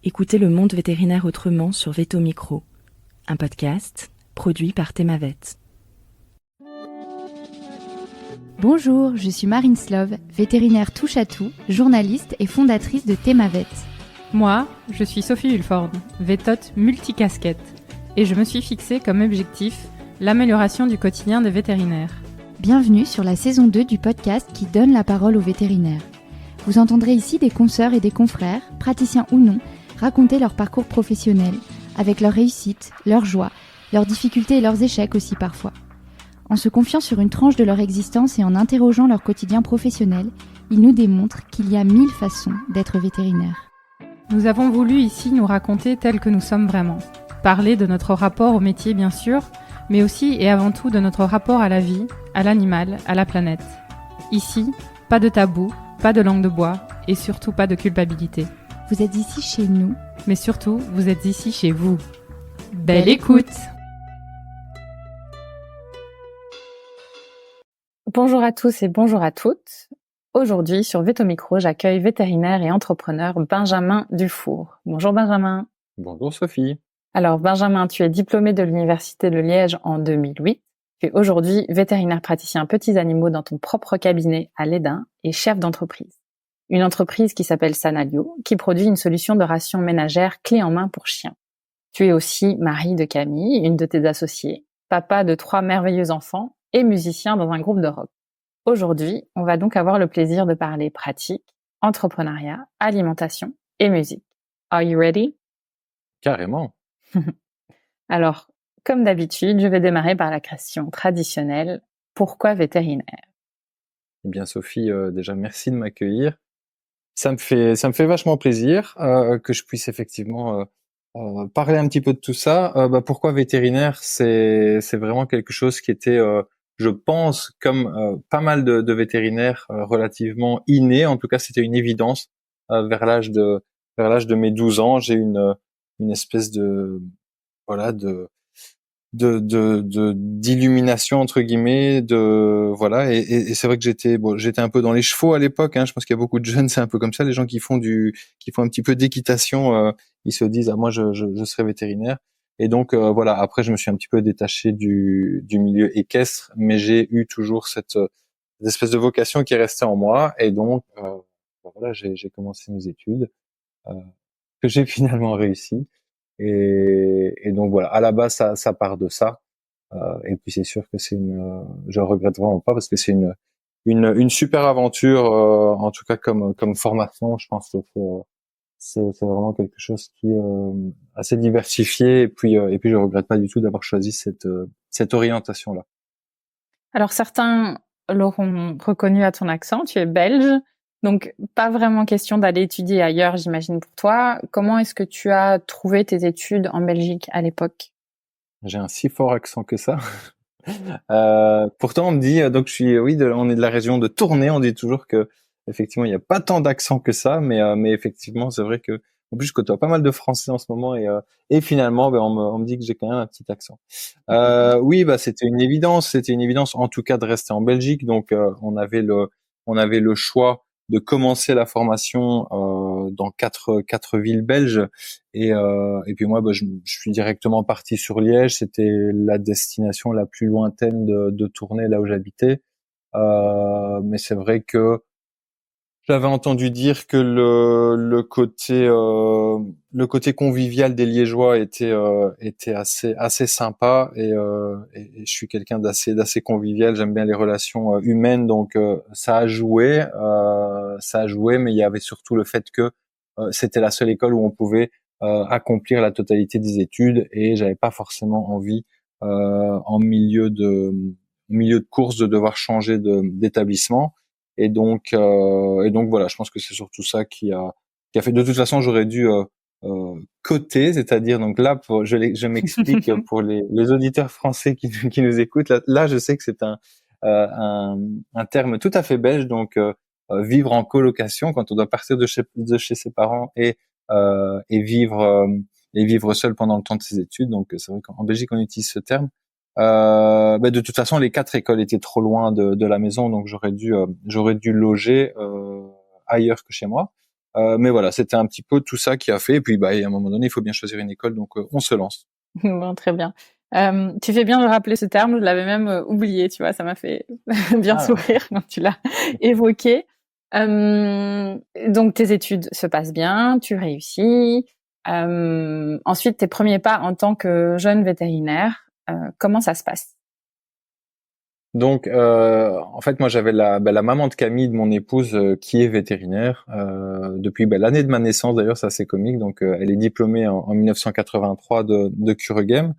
Écoutez le monde vétérinaire autrement sur Veto Micro, un podcast produit par Thémavet. Bonjour, je suis Marine Slove, vétérinaire touche-à-tout, journaliste et fondatrice de Thémavet. Moi, je suis Sophie Hulford, vétote multicasquette, et je me suis fixée comme objectif l'amélioration du quotidien des vétérinaires. Bienvenue sur la saison 2 du podcast qui donne la parole aux vétérinaires. Vous entendrez ici des consoeurs et des confrères, praticiens ou non, raconter leur parcours professionnel, avec leurs réussites, leurs joies, leurs difficultés et leurs échecs aussi parfois. En se confiant sur une tranche de leur existence et en interrogeant leur quotidien professionnel, ils nous démontrent qu'il y a 1000 façons d'être vétérinaire. Nous avons voulu ici nous raconter tels que nous sommes vraiment. Parler de notre rapport au métier bien sûr, mais aussi et avant tout de notre rapport à la vie, à l'animal, à la planète. Ici, pas de tabou, pas de langue de bois et surtout pas de culpabilité. Vous êtes ici chez nous, mais surtout, vous êtes ici chez vous. Belle écoute! Bonjour à tous et bonjour à toutes. Aujourd'hui, sur Veto Micro, j'accueille vétérinaire et entrepreneur Benjamin Dufour. Bonjour Benjamin. Bonjour Sophie. Alors Benjamin, tu es diplômé de l'Université de Liège en 2008. Tu es aujourd'hui vétérinaire praticien petits animaux dans ton propre cabinet à Lesdins et chef d'entreprise. Une entreprise qui s'appelle Sanalio, qui produit une solution de ration ménagère clé en main pour chiens. Tu es aussi mari de Camille, une de tes associées, papa de 3 merveilleux enfants et musicien dans un groupe de rock. Aujourd'hui, on va donc avoir le plaisir de parler pratique, entrepreneuriat, alimentation et musique. Are you ready? Carrément. Alors, comme d'habitude, je vais démarrer par la question traditionnelle. Pourquoi vétérinaire? Eh bien Sophie, déjà merci de m'accueillir. Ça me fait vachement plaisir que je puisse effectivement parler un petit peu de tout ça. Pourquoi vétérinaire? C'est vraiment quelque chose qui était, je pense, comme pas mal de vétérinaires, relativement inné. En tout cas, c'était une évidence vers l'âge de mes 12 ans. J'ai une espèce de voilà d'illumination entre guillemets et c'est vrai que j'étais un peu dans les chevaux à l'époque, hein. Je pense qu'il y a beaucoup de jeunes, c'est un peu comme ça, les gens qui font un petit peu d'équitation, ils se disent moi je serai vétérinaire. Et donc voilà, après je me suis un petit peu détaché du milieu équestre, mais j'ai eu toujours cette espèce de vocation qui est restée en moi, et donc voilà, j'ai commencé mes études euh, que j'ai finalement réussi. Et donc voilà, à la base ça part de ça. Et puis c'est sûr que je regrette vraiment pas, parce que c'est une super aventure, en tout cas comme formation. Je pense que c'est vraiment quelque chose qui est assez diversifié. Et puis je regrette pas du tout d'avoir choisi cette orientation là. Alors certains l'auront reconnu à ton accent, tu es belge, donc pas vraiment question d'aller étudier ailleurs, j'imagine, pour toi. Comment est-ce que tu as trouvé tes études en Belgique à l'époque? J'ai un si fort accent que ça. Pourtant on me dit, donc on est de la région de Tournai. On dit toujours que effectivement il n'y a pas tant d'accent que ça, mais effectivement c'est vrai que en plus je côtoie pas mal de Français en ce moment, et finalement on me dit que j'ai quand même un petit accent. Oui, c'était une évidence, en tout cas de rester en Belgique. Donc on avait le choix de commencer la formation dans quatre villes belges, et puis moi je suis directement parti sur Liège. C'était la destination la plus lointaine de Tournai, là où j'habitais. Mais c'est vrai que j'avais entendu dire que le côté convivial des Liégeois était assez sympa, et je suis quelqu'un d'assez convivial. J'aime bien les relations humaines, donc ça a joué, mais il y avait surtout le fait que c'était la seule école où on pouvait accomplir la totalité des études, et j'avais pas forcément envie en milieu de course de devoir changer d'établissement. Et donc voilà, je pense que c'est surtout ça qui a fait. De toute façon, j'aurais dû coter, c'est-à-dire, donc là, je m'explique pour les auditeurs français qui nous écoutent. Là, je sais que c'est un terme tout à fait belge. Donc vivre en colocation, quand on doit partir de chez ses parents, et vivre seul pendant le temps de ses études. Donc c'est vrai qu'en Belgique on utilise ce terme. De toute façon, les 4 écoles étaient trop loin de la maison, donc j'aurais dû loger ailleurs que chez moi. Mais voilà, c'était un petit peu tout ça qui a fait. Et puis, à un moment donné, il faut bien choisir une école, donc on se lance. Bon, très bien. Tu fais bien de rappeler ce terme, je l'avais même oublié, tu vois, ça m'a fait bien sourire quand tu l'as évoqué. Donc tes études se passent bien, tu réussis. Ensuite, tes premiers pas en tant que jeune vétérinaire, comment ça se passe? Donc, en fait, moi, j'avais la maman de Camille, de mon épouse, qui est vétérinaire depuis l'année de ma naissance. D'ailleurs, c'est assez comique. Donc, elle est diplômée en 1983 de Kuregem.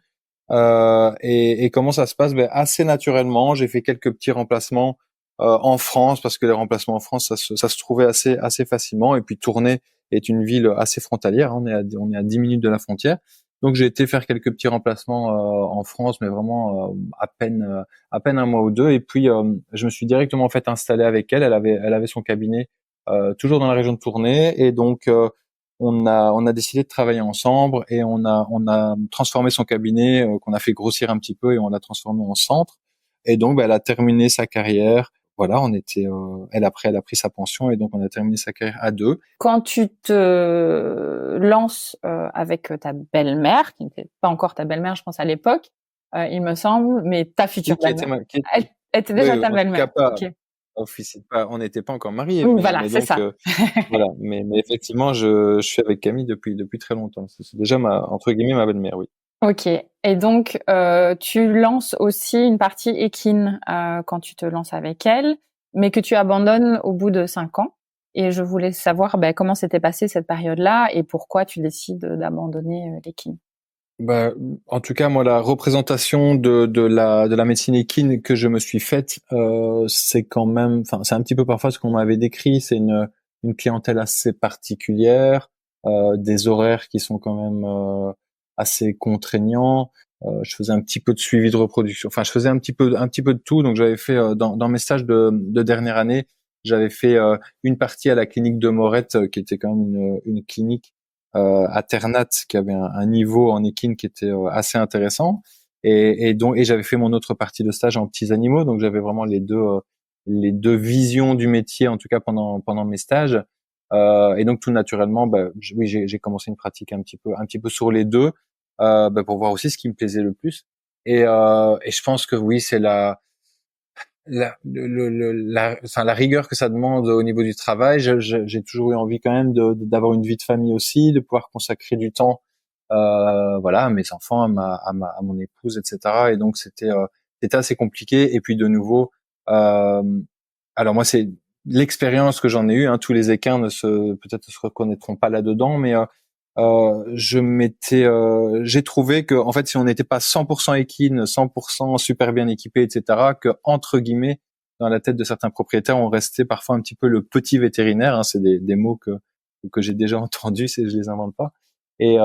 Et comment ça se passe? Assez naturellement. J'ai fait quelques petits remplacements en France parce que les remplacements en France, ça se trouvait assez facilement. Et puis, Tournai est une ville assez frontalière. On est à 10 minutes de la frontière. Donc, j'ai été faire quelques petits remplacements en France, mais vraiment à peine un mois ou deux. Et puis, je me suis directement fait installer avec elle. Elle avait son cabinet toujours dans la région de Tournai. Et donc, on a décidé de travailler ensemble et on a transformé son cabinet qu'on a fait grossir un petit peu et on l'a transformé en centre. Et donc, elle a terminé sa carrière. Voilà, elle a pris sa pension et donc on a terminé sa carrière à deux. Quand tu te lances avec ta belle-mère, qui n'était pas encore ta belle-mère, je pense à l'époque, il me semble, mais ta future belle-mère, elle était déjà ta belle-mère. Okay. On n'était pas encore mariés. Oui, voilà, c'est ça. Voilà, mais effectivement, je suis avec Camille depuis très longtemps. C'est déjà entre guillemets ma belle-mère, oui. Ok. Et donc, tu lances aussi une partie équine quand tu te lances avec elle, mais que tu abandonnes au bout de 5 ans. Et je voulais savoir comment s'était passée cette période-là et pourquoi tu décides d'abandonner l'équine. En tout cas, moi, la représentation de la médecine équine que je me suis faite, c'est quand même, c'est un petit peu parfois ce qu'on m'avait décrit. C'est une clientèle assez particulière, des horaires qui sont quand même assez contraignants. Je faisais un petit peu de suivi de reproduction. Enfin, je faisais un petit peu de tout. Donc, j'avais fait dans mes stages de dernière année, j'avais fait une partie à la clinique de Morette, qui était quand même une clinique à Ternat, qui avait un niveau en équine qui était assez intéressant, et j'avais fait mon autre partie de stage en petits animaux, donc j'avais vraiment les deux visions du métier, en tout cas pendant mes stages, et donc tout naturellement, oui, j'ai commencé une pratique un petit peu sur les deux, pour voir aussi ce qui me plaisait le plus, et je pense que oui, c'est la rigueur que ça demande au niveau du travail. J'ai toujours eu envie quand même d'avoir une vie de famille aussi, de pouvoir consacrer du temps, à mes enfants, à mon épouse, etc. Et donc c'était assez compliqué. Et puis de nouveau, alors moi c'est l'expérience que j'en ai eue. Hein, tous les équins peut-être ne se reconnaîtront pas là-dedans, mais j'ai trouvé que en fait si on n'était pas 100% équine, 100% super bien équipé, etc., que entre guillemets dans la tête de certains propriétaires on restait parfois un petit peu le petit vétérinaire, hein, c'est des mots que j'ai déjà entendus, je les invente pas, et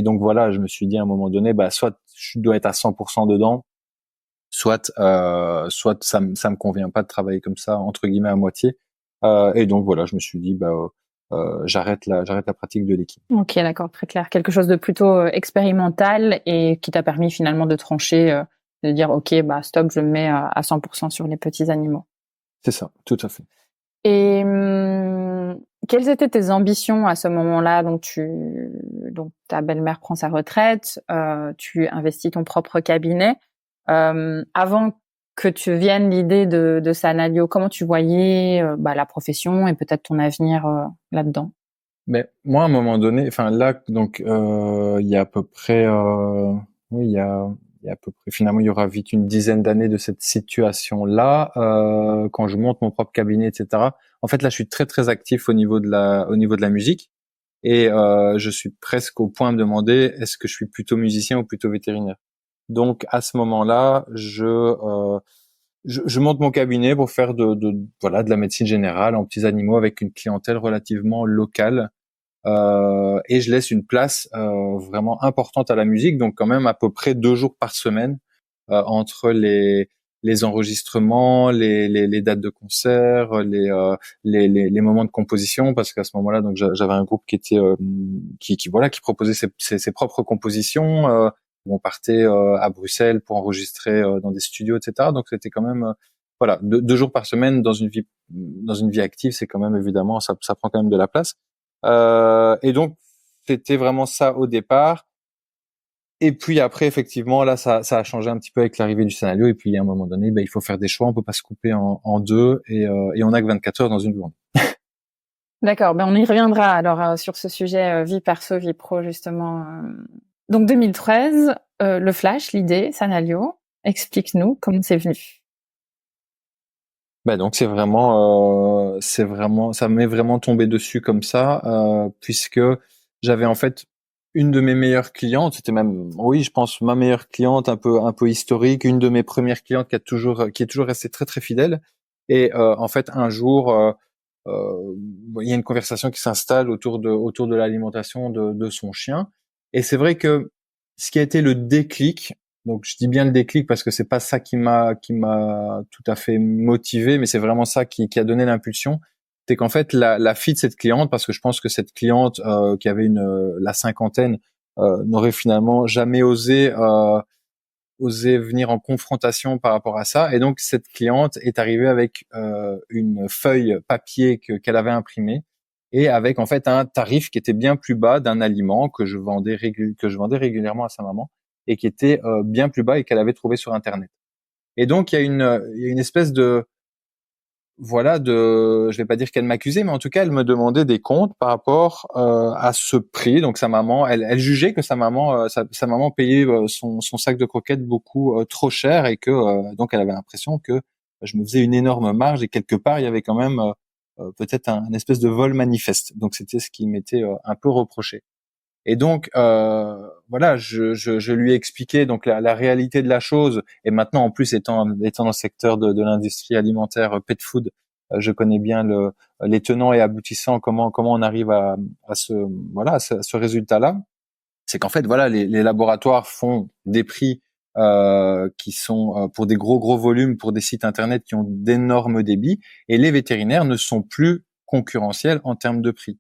donc voilà, je me suis dit à un moment donné, soit je dois être à 100% dedans, soit ça me convient pas de travailler comme ça entre guillemets à moitié, et donc voilà, je me suis dit j'arrête la pratique de l'équipe. Ok, d'accord, très clair. Quelque chose de plutôt expérimental et qui t'a permis finalement de trancher, de dire ok, stop, je me mets à 100% sur les petits animaux. C'est ça, tout à fait. Et quelles étaient tes ambitions à ce moment-là? Donc ta belle-mère prend sa retraite, tu investis ton propre cabinet. Avant que tu viennes l'idée de Sanalio, comment tu voyais la profession et peut-être ton avenir là-dedans? Mais moi, à un moment donné, là, donc il y a à peu près, oui, il y a à peu près, finalement, il y aura vite une dizaine d'années de cette situation-là, quand je monte mon propre cabinet, etc. En fait, là, je suis très très actif au niveau de la musique, et je suis presque au point de me demander est-ce que je suis plutôt musicien ou plutôt vétérinaire. Donc, à ce moment-là, je monte mon cabinet pour faire de la médecine générale en petits animaux avec une clientèle relativement locale, et je laisse une place vraiment importante à la musique, donc quand même à peu près 2 jours par semaine, entre les enregistrements, les dates de concert, les moments de composition, parce qu'à ce moment-là, donc j'avais un groupe qui était qui proposait ses propres compositions, où on partait à Bruxelles pour enregistrer dans des studios, etc. Donc c'était quand même 2 jours par semaine dans une vie active, c'est quand même évidemment ça prend quand même de la place. Et donc c'était vraiment ça au départ. Et puis après, effectivement, là, ça a changé un petit peu avec l'arrivée du scénario. Et puis à un moment donné, il faut faire des choix. On peut pas se couper en deux, et on a que 24 heures dans une journée. D'accord, on y reviendra alors sur ce sujet vie perso, vie pro justement. Donc 2013, le flash, l'idée, Sanalio, explique-nous comment c'est venu. Donc c'est vraiment, ça m'est vraiment tombé dessus comme ça, puisque j'avais en fait une de mes meilleures clientes, c'était même, oui, je pense ma meilleure cliente, un peu historique, une de mes premières clientes qui est toujours restée très très fidèle. Et en fait, un jour, il y a une conversation qui s'installe autour de l'alimentation de son chien. Et c'est vrai que ce qui a été le déclic, donc je dis bien le déclic parce que c'est pas ça qui m'a tout à fait motivé, mais c'est vraiment ça qui a donné l'impulsion. C'est qu'en fait la fille de cette cliente, parce que je pense que cette cliente qui avait la cinquantaine n'aurait finalement jamais osé venir en confrontation par rapport à ça. Et donc cette cliente est arrivée avec une feuille papier qu'elle avait imprimée, et avec en fait un tarif qui était bien plus bas d'un aliment que je vendais régulièrement à sa maman, et qui était bien plus bas et qu'elle avait trouvé sur Internet. Et donc il y a une espèce de, je vais pas dire qu'elle m'accusait, mais en tout cas elle me demandait des comptes par rapport à ce prix. Donc sa maman, elle jugeait que sa maman payait son sac de croquettes beaucoup trop cher, et que donc elle avait l'impression que je me faisais une énorme marge, et quelque part il y avait quand même peut-être un espèce de vol manifeste. Donc c'était ce qui m'était un peu reproché. Et donc je lui ai expliqué donc la réalité de la chose. Et maintenant, en plus, étant dans le secteur de l'industrie alimentaire, pet food, je connais bien les tenants et aboutissants, comment on arrive à ce résultat-là. C'est qu'en fait les laboratoires font des prix qui sont pour des gros volumes, pour des sites internet qui ont d'énormes débits, et les vétérinaires ne sont plus concurrentiels en termes de prix.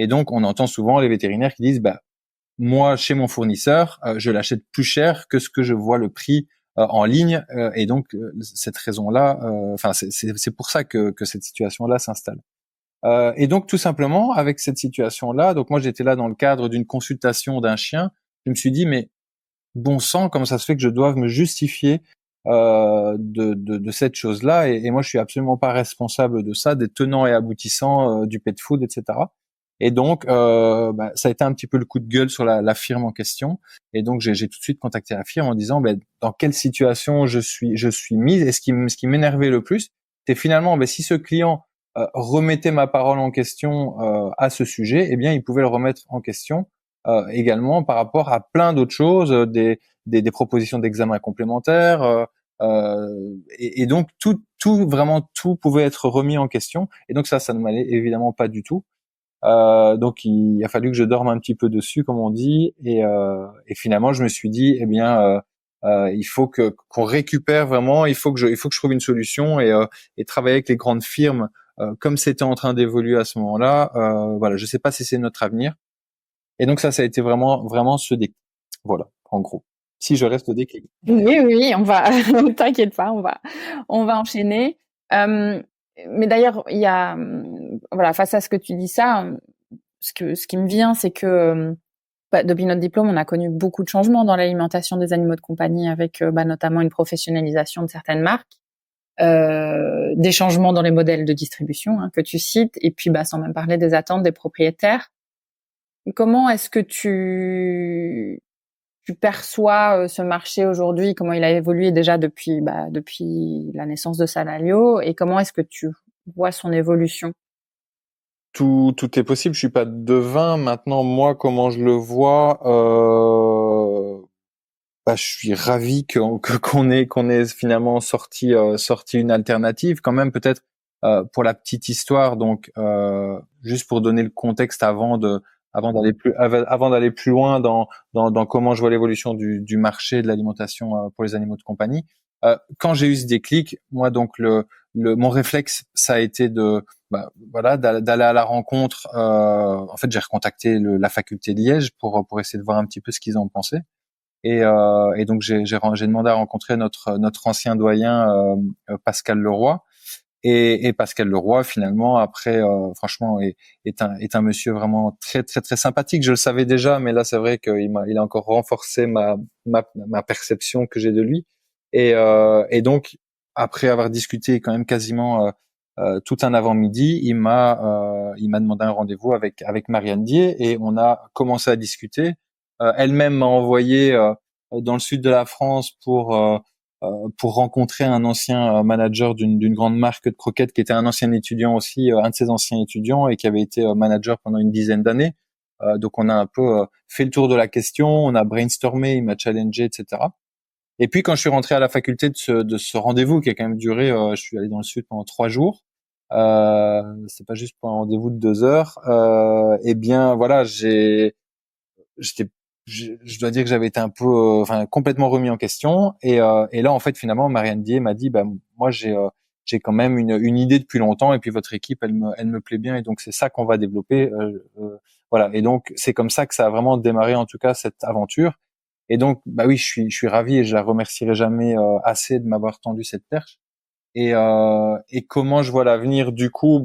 Et donc on entend souvent les vétérinaires qui disent moi, chez mon fournisseur, je l'achète plus cher que ce que je vois le prix en ligne, et donc cette raison-là, c'est pour ça que cette situation-là s'installe. Et donc tout simplement avec cette situation-là, donc moi j'étais là dans le cadre d'une consultation d'un chien, je me suis dit mais bon sang, comment ça se fait que je doive me justifier de cette chose-là, et moi je suis absolument pas responsable de ça, des tenants et aboutissants du pet food, etc. Et donc ça a été un petit peu le coup de gueule sur la firme en question. Et donc j'ai tout de suite contacté la firme en disant dans quelle situation je suis mise. Et ce qui m'énervait le plus, c'est finalement si ce client remettait ma parole en question à ce sujet, eh bien il pouvait le remettre en question également par rapport à plein d'autres choses, des propositions d'examen complémentaires, et donc vraiment tout pouvait être remis en question. Et donc ça ne m'allait évidemment pas du tout. Donc il a fallu que je dorme un petit peu dessus, comme on dit, et finalement je me suis dit il faut qu'on récupère vraiment, il faut que je trouve une solution, et travailler avec les grandes firmes comme c'était en train d'évoluer à ce moment-là. Je sais pas si c'est notre avenir. Et donc ça a été vraiment ce déclic. Voilà, en gros. Si je reste au déclic. Oui, on va, t'inquiète pas, on va enchaîner. Mais d'ailleurs, il y a, face à ce que tu dis ça, ce qui me vient, c'est que depuis notre diplôme, on a connu beaucoup de changements dans l'alimentation des animaux de compagnie, avec notamment une professionnalisation de certaines marques, des changements dans les modèles de distribution que tu cites, et puis sans même parler des attentes des propriétaires. Comment est-ce que tu perçois ce marché aujourd'hui? Comment il a évolué déjà depuis la naissance de Sanalio, et comment est-ce que tu vois son évolution? Tout est possible. Je suis pas devin. Maintenant, moi, comment je le vois, je suis ravi qu'on ait finalement sorti une alternative. Quand même, peut-être pour la petite histoire. Donc, juste pour donner le contexte avant d'aller plus loin dans comment je vois l'évolution du marché de l'alimentation pour les animaux de compagnie. Quand j'ai eu ce déclic, moi donc mon réflexe, ça a été d'aller à la rencontre. En fait, j'ai recontacté la faculté de Liège pour essayer de voir un petit peu ce qu'ils en pensaient. Et donc j'ai demandé à rencontrer notre ancien doyen Pascal Leroy. Et Pascal Leroy, finalement, après, franchement, est un monsieur vraiment très très très sympathique. Je le savais déjà, mais là, c'est vrai il a encore renforcé ma perception que j'ai de lui. Et donc, après avoir discuté quand même quasiment tout un avant-midi, il m'a demandé un rendez-vous avec Marianne Dier, et on a commencé à discuter. Elle-même m'a envoyé dans le sud de la France pour rencontrer un ancien manager d'une grande marque de croquettes qui était un ancien étudiant aussi, un de ses anciens étudiants, et qui avait été manager pendant une dizaine d'années. Donc on a un peu fait le tour de la question, on a brainstormé, il m'a challengé, etc. Et puis quand je suis rentré à la faculté de ce rendez-vous qui a quand même duré, je suis allé dans le sud pendant 3 jours. C'est pas juste pour un rendez-vous de 2 heures. Eh bien voilà, j'étais je dois dire que j'avais été un peu complètement remis en question, et là en fait finalement Marianne Dier m'a dit moi j'ai quand même une idée depuis longtemps, et puis votre équipe elle me plaît bien, et donc c'est ça qu'on va développer, voilà. Et donc c'est comme ça que ça a vraiment démarré, en tout cas, cette aventure. Et donc oui, je suis ravi, et je la remercierai jamais assez de m'avoir tendu cette perche. Et comment je vois l'avenir, du coup,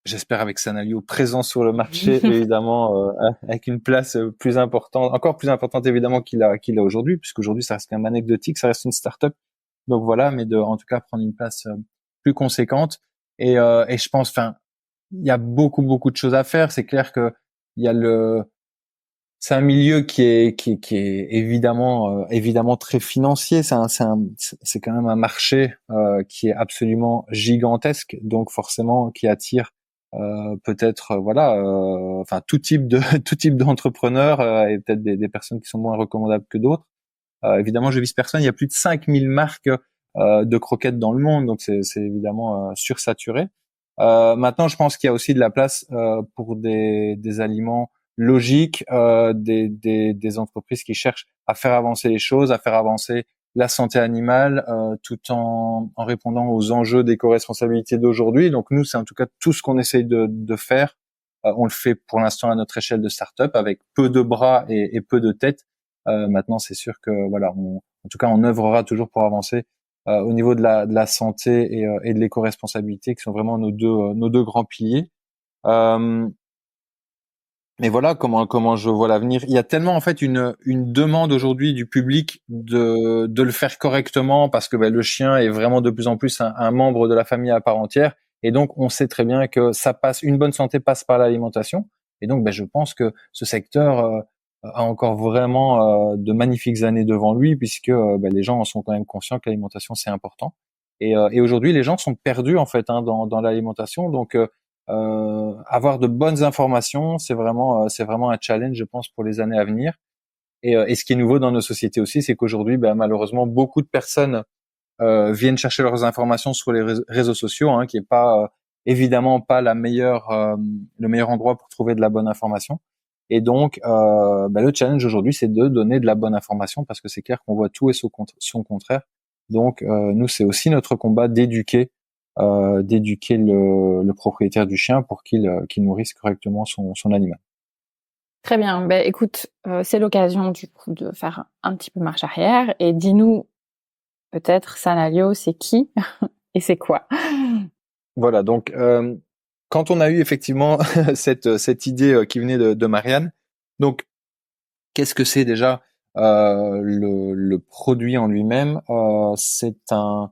j'espère avec Sanalio présent sur le marché, évidemment, avec une place plus importante, encore plus importante évidemment qu'il a aujourd'hui, puisqu'aujourd'hui ça reste quand même anecdotique, ça reste une start-up. Donc voilà, mais en tout cas prendre une place plus conséquente. Et je pense, il y a beaucoup de choses à faire. C'est clair que il y a c'est un milieu qui est évidemment très financier. C'est quand même un marché qui est absolument gigantesque, donc forcément qui attire peut-être tout type de tout type d'entrepreneurs, et peut-être des personnes qui sont moins recommandables que d'autres. Évidemment, je vise personne. Il y a plus de 5000 marques de croquettes dans le monde, donc c'est évidemment sursaturé. Maintenant, je pense qu'il y a aussi de la place pour des aliments logiques, des entreprises qui cherchent à faire avancer les choses, à faire avancer la santé animale, tout en répondant aux enjeux d'éco-responsabilité d'aujourd'hui. Donc nous, c'est en tout cas tout ce qu'on essaye de faire. On le fait pour l'instant à notre échelle de start-up, avec peu de bras et peu de têtes. Maintenant, c'est sûr que voilà, en tout cas, on œuvrera toujours pour avancer au niveau de la santé et de l'éco-responsabilité, qui sont vraiment nos deux grands piliers. Mais voilà comment je vois l'avenir. Il y a tellement en fait une demande aujourd'hui du public de le faire correctement, parce que le chien est vraiment de plus en plus un membre de la famille à part entière, et donc on sait très bien que une bonne santé passe par l'alimentation. Et donc je pense que ce secteur a encore vraiment de magnifiques années devant lui, puisque les gens en sont quand même conscients que l'alimentation c'est important. Et aujourd'hui les gens sont perdus en fait dans l'alimentation, donc avoir de bonnes informations, c'est vraiment un challenge, je pense, pour les années à venir. Et ce qui est nouveau dans nos sociétés aussi, c'est qu'aujourd'hui, malheureusement, beaucoup de personnes viennent chercher leurs informations sur les réseaux sociaux, qui est pas évidemment pas le meilleur endroit pour trouver de la bonne information. Et donc, le challenge aujourd'hui, c'est de donner de la bonne information, parce que c'est clair qu'on voit tout et son contraire. Donc, nous, c'est aussi notre combat d'éduquer le propriétaire du chien pour qu'il nourrisse correctement son animal. Très bien. Écoute, c'est l'occasion du coup de faire un petit peu marche arrière, et dis-nous peut-être, Sanalio, c'est qui et c'est quoi? Voilà. Donc, quand on a eu effectivement cette idée qui venait de Marianne, donc qu'est-ce que c'est déjà le produit en lui-même? C'est un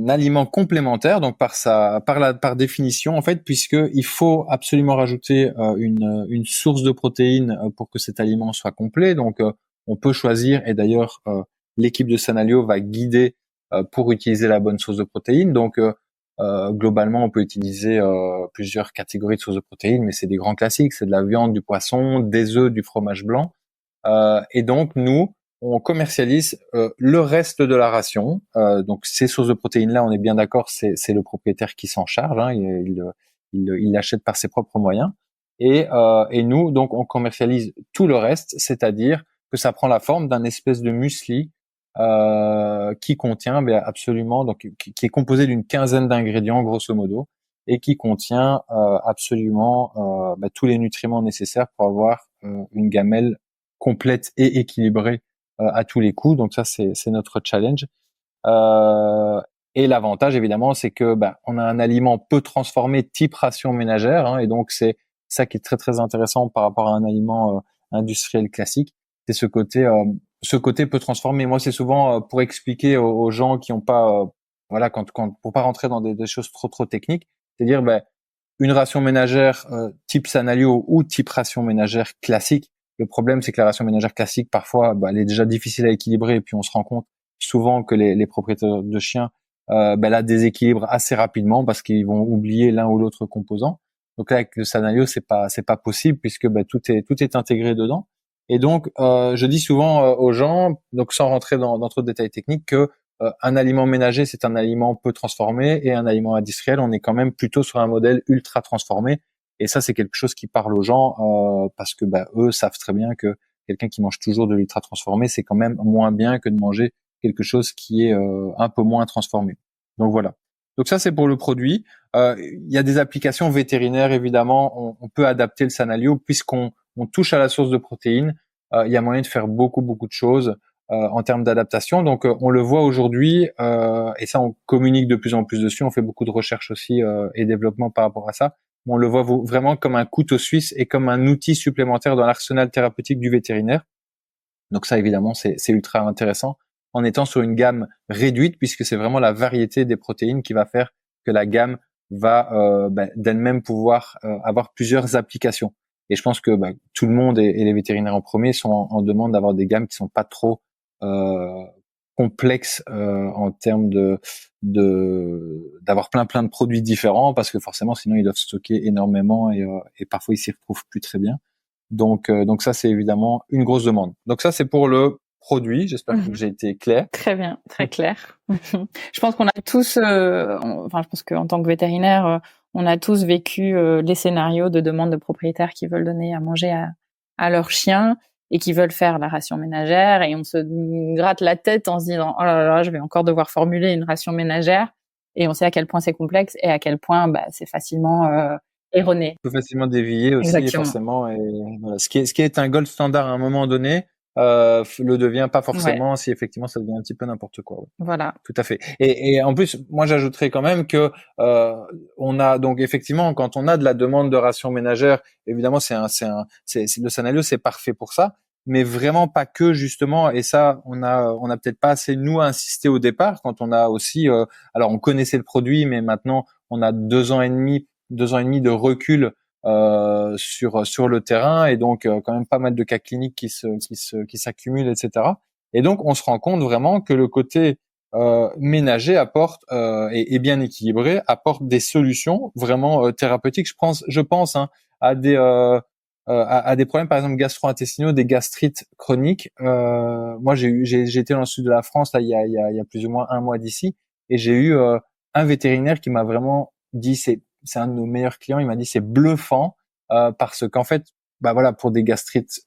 aliment complémentaire, donc par définition en fait, puisque il faut absolument rajouter une source de protéines pour que cet aliment soit complet. Donc on peut choisir, et d'ailleurs l'équipe de Sanalio va guider pour utiliser la bonne source de protéines. Donc globalement, on peut utiliser plusieurs catégories de sources de protéines, mais c'est des grands classiques, c'est de la viande, du poisson, des œufs, du fromage blanc. Et donc nous, on commercialise le reste de la ration. Donc ces sources de protéines-là, on est bien d'accord, c'est le propriétaire qui s'en charge. Il l'achète par ses propres moyens. Et nous, donc, on commercialise tout le reste, c'est-à-dire que ça prend la forme d'un espèce de muesli qui contient absolument, donc qui est composé d'une quinzaine d'ingrédients grosso modo, et qui contient absolument tous les nutriments nécessaires pour avoir une gamelle complète et équilibrée à tous les coups. Donc ça, c'est notre challenge. Et l'avantage, évidemment, c'est que on a un aliment peu transformé type ration ménagère, hein, et donc c'est ça qui est très très intéressant par rapport à un aliment industriel classique. C'est ce côté peu transformé. Moi, c'est souvent pour expliquer aux gens qui n'ont pas, pour pas rentrer dans des choses trop techniques, c'est-à-dire une ration ménagère type Sanalio ou type ration ménagère classique. Le problème, c'est que la ration ménagère classique, parfois, elle est déjà difficile à équilibrer, et puis on se rend compte souvent que les propriétaires de chiens la déséquilibrent assez rapidement parce qu'ils vont oublier l'un ou l'autre composant. Donc là, avec le Sanalio, c'est pas possible, puisque tout est intégré dedans. Et donc, je dis souvent aux gens, donc sans rentrer dans trop de détails techniques, que un aliment ménager, c'est un aliment peu transformé, et un aliment industriel, on est quand même plutôt sur un modèle ultra transformé. Et ça, c'est quelque chose qui parle aux gens parce que eux savent très bien que quelqu'un qui mange toujours de l'ultra transformé, c'est quand même moins bien que de manger quelque chose qui est un peu moins transformé. Donc voilà. Donc ça, c'est pour le produit. Il y a des applications vétérinaires, évidemment. On peut adapter le Sanalio puisqu'on touche à la source de protéines. Il y a moyen de faire beaucoup de choses en termes d'adaptation. Donc on le voit aujourd'hui, et ça on communique de plus en plus dessus. On fait beaucoup de recherches aussi et développement par rapport à ça. On le voit vraiment comme un couteau suisse et comme un outil supplémentaire dans l'arsenal thérapeutique du vétérinaire. Donc ça, évidemment, c'est ultra intéressant en étant sur une gamme réduite, puisque c'est vraiment la variété des protéines qui va faire que la gamme va d'elle-même pouvoir avoir plusieurs applications. Et je pense que tout le monde et les vétérinaires en premier sont en demande d'avoir des gammes qui sont pas trop complexes en termes d'avoir plein de produits différents, parce que forcément sinon ils doivent stocker énormément et parfois ils s'y retrouvent plus très bien. Donc ça, c'est évidemment une grosse demande. Donc ça, c'est pour le produit. J'espère que j'ai été clair. Très bien, très clair. Je pense qu'on a tous, je pense qu'en tant que vétérinaire, on a tous vécu les scénarios de demande de propriétaires qui veulent donner à manger à leurs chiens et qui veulent faire la ration ménagère, et on se gratte la tête en se disant oh là là, je vais encore devoir formuler une ration ménagère, et on sait à quel point c'est complexe et à quel point c'est facilement erroné. On peut facilement dévier aussi. Exactement. Forcément. Et voilà. Ce qui est un gold standard à un moment donné, le devient pas forcément si effectivement ça devient un petit peu n'importe quoi. Ouais. Voilà. Tout à fait. Et en plus, moi j'ajouterais quand même que on a donc effectivement, quand on a de la demande de ration ménagère, évidemment le Sanalio, c'est parfait pour ça, mais vraiment pas que, justement. Et ça, on a peut-être pas assez nous insisté au départ, quand on a aussi alors on connaissait le produit, mais maintenant on a 2 ans et demi de recul sur le terrain, et donc quand même pas mal de cas cliniques qui s'accumulent, etc. Et donc on se rend compte vraiment que le côté ménager apporte et bien équilibré, apporte des solutions vraiment thérapeutiques. Je pense à des problèmes, par exemple gastro-intestinaux, des gastrites chroniques. Moi j'ai été dans le sud de la France là il y a plus ou moins un mois d'ici, et j'ai eu un vétérinaire qui m'a vraiment dit, c'est un de nos meilleurs clients, il m'a dit c'est bluffant parce qu'en fait pour des gastrites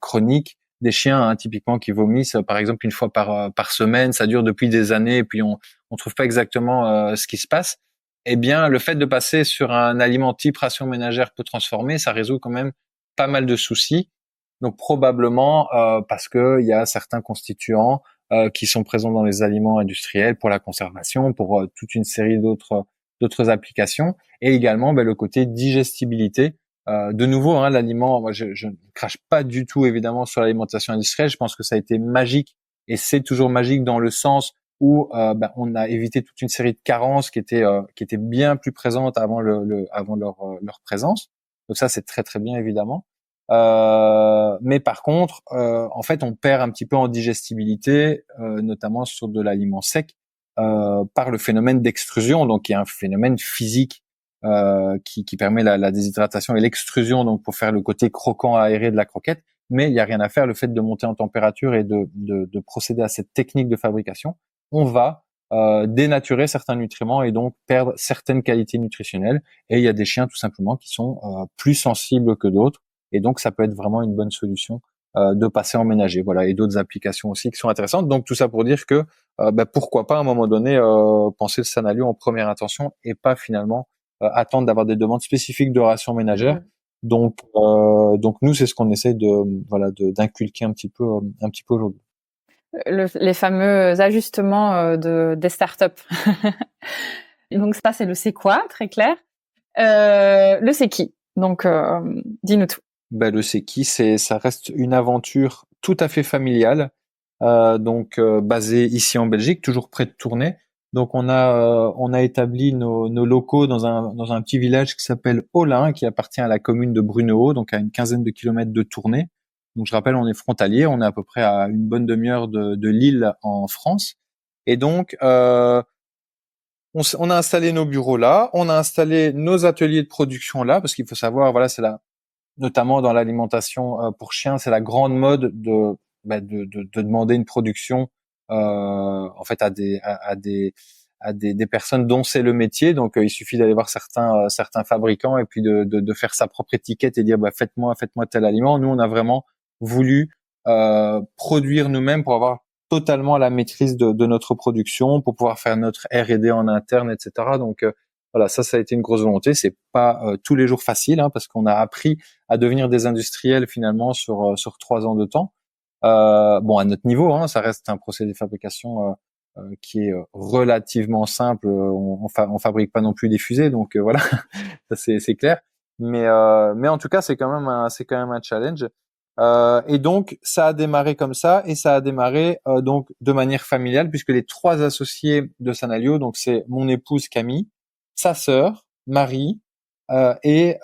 chroniques, des chiens typiquement qui vomissent par exemple une fois par semaine, ça dure depuis des années, et puis on trouve pas exactement ce qui se passe. Eh bien, le fait de passer sur un aliment type ration ménagère peu transformé, ça résout quand même pas mal de soucis. Donc probablement parce que il y a certains constituants qui sont présents dans les aliments industriels pour la conservation, pour toute une série d'autres applications, et également le côté digestibilité. De nouveau, l'aliment, moi je ne crache pas du tout évidemment sur l'alimentation industrielle. Je pense que ça a été magique, et c'est toujours magique dans le sens où on a évité toute une série de carences qui étaient bien plus présentes avant leur présence. Donc ça, c'est très très bien évidemment. Mais par contre, en fait, on perd un petit peu en digestibilité, notamment sur de l'aliment sec, par le phénomène d'extrusion, donc qui est un phénomène physique qui permet la déshydratation et l'extrusion, donc pour faire le côté croquant aéré de la croquette. Mais il n'y a rien à faire. Le fait de monter en température et de procéder à cette technique de fabrication, on va dénaturer certains nutriments et donc perdre certaines qualités nutritionnelles. Et il y a des chiens tout simplement qui sont plus sensibles que d'autres, et donc ça peut être vraiment une bonne solution de passer en ménager. Voilà, et d'autres applications aussi qui sont intéressantes. Donc tout ça pour dire que pourquoi pas à un moment donné penser le Sanalio en première intention, et pas finalement attendre d'avoir des demandes spécifiques de ration ménagère. Donc nous, c'est ce qu'on essaie d'inculquer un petit peu aujourd'hui. les fameux ajustements des startups. Donc ça, c'est le c'est quoi, très clair. Le c'est qui. Donc, dis-nous tout. Le c'est qui, ça reste une aventure tout à fait familiale, basée ici en Belgique, toujours près de Tournai. Donc on a établi nos locaux dans un petit village qui s'appelle Olin, qui appartient à la commune de Brunehaut, donc à une quinzaine de kilomètres de Tournai. Donc je rappelle, on est frontalier, on est à peu près à une bonne demi-heure de Lille en France. Et donc on a installé nos bureaux là, on a installé nos ateliers de production là, parce qu'il faut savoir, voilà, notamment dans l'alimentation pour chiens, c'est la grande mode de demander une production en fait à des personnes dont c'est le métier. Donc il suffit d'aller voir certains fabricants et puis de faire sa propre étiquette et dire faites-moi tel aliment. Nous on a vraiment voulu produire nous-mêmes pour avoir totalement la maîtrise de notre production, pour pouvoir faire notre R&D en interne, etc. Donc voilà, ça a été une grosse volonté. C'est pas tous les jours facile, hein, parce qu'on a appris à devenir des industriels finalement sur 3 ans de temps. À notre niveau, hein, ça reste un procédé de fabrication qui est relativement simple. On fabrique pas non plus des fusées, donc voilà, ça c'est clair. Mais en tout cas, c'est quand même un challenge. Et donc ça a démarré comme ça, et ça a démarré donc de manière familiale, puisque les 3 associés de Sanalio, donc c'est mon épouse Camille, sa sœur Marie et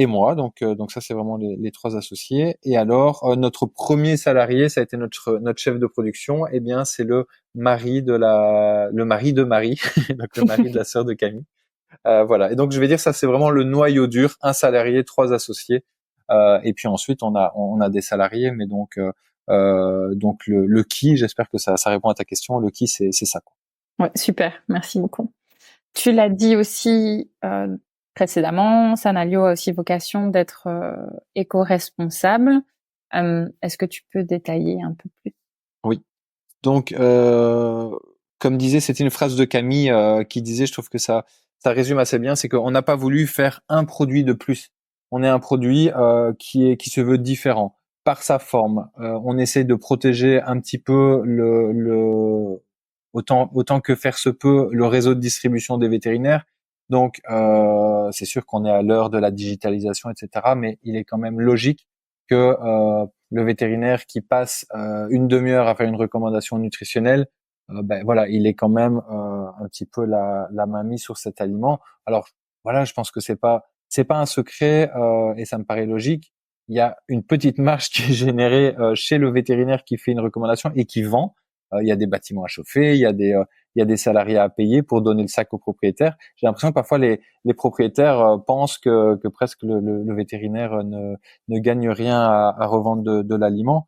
moi. Donc ça c'est vraiment les 3 associés. Et alors notre premier salarié, ça a été notre chef de production. Eh bien c'est le mari de Marie, donc le mari de la sœur de Camille. Voilà. Et donc je vais dire ça, c'est vraiment le noyau dur, un salarié, 3 associés. Et puis ensuite on a des salariés, mais donc le qui, j'espère que ça répond à ta question. Le qui, c'est ça, quoi. Ouais, super, merci beaucoup. Tu l'as dit aussi précédemment, Sanalio a aussi vocation d'être éco-responsable. Est-ce que tu peux détailler un peu plus? Oui. Donc, comme disait, c'était une phrase de Camille qui disait, je trouve que ça résume assez bien, c'est qu'on n'a pas voulu faire un produit de plus. On est un produit qui se veut différent par sa forme. On essaie de protéger un petit peu autant que faire se peut le réseau de distribution des vétérinaires. Donc, c'est sûr qu'on est à l'heure de la digitalisation, etc. Mais il est quand même logique que le vétérinaire qui passe une demi-heure à faire une recommandation nutritionnelle, voilà, il est quand même un petit peu la main mise sur cet aliment. Alors voilà, je pense que c'est pas un secret et ça me paraît logique. Il y a une petite marge qui est générée chez le vétérinaire qui fait une recommandation et qui vend. Il y a des bâtiments à chauffer, il y a des salariés à payer pour donner le sac au propriétaire. J'ai l'impression que parfois les propriétaires pensent que presque le vétérinaire ne gagne rien à revendre de l'aliment.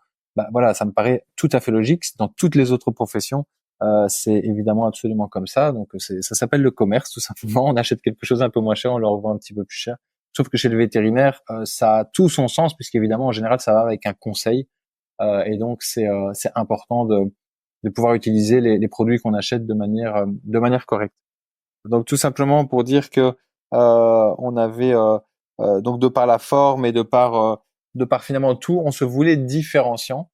Voilà, ça me paraît tout à fait logique. Dans toutes les autres professions, c'est évidemment absolument comme ça. Donc ça s'appelle le commerce, tout simplement. On achète quelque chose un peu moins cher, on le revend un petit peu plus cher. Sauf que chez le vétérinaire, ça a tout son sens, puisqu'évidemment en général ça va avec un conseil. Et donc c'est important de pouvoir utiliser les produits qu'on achète de manière correcte. Donc tout simplement pour dire que on avait donc de par la forme et de par finalement tout, on se voulait différenciant.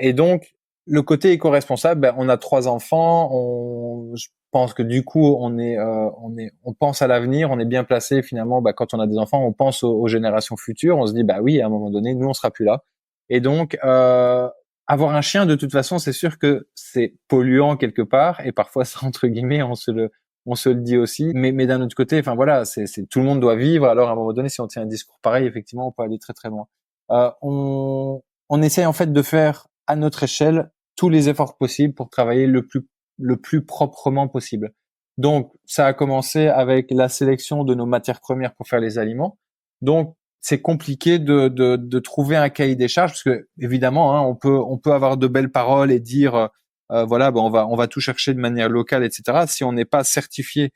Et donc le côté éco-responsable, on a 3 enfants, je pense que du coup on pense à l'avenir, on est bien placé finalement. Quand on a des enfants, on pense aux générations futures, on se dit oui, à un moment donné, nous on sera plus là. Et donc avoir un chien, de toute façon, c'est sûr que c'est polluant quelque part, et parfois ça, entre guillemets, on se le dit aussi. Mais d'un autre côté, enfin voilà, c'est tout le monde doit vivre. Alors à un moment donné, si on tient un discours pareil, effectivement, on peut aller très très loin. On essaie en fait de faire à notre échelle tous les efforts possibles pour travailler le plus proprement possible. Donc ça a commencé avec la sélection de nos matières premières pour faire les aliments. Donc c'est compliqué de trouver un cahier des charges, parce que évidemment, hein, on peut avoir de belles paroles et dire voilà, on va tout chercher de manière locale, etc. Si on n'est pas certifié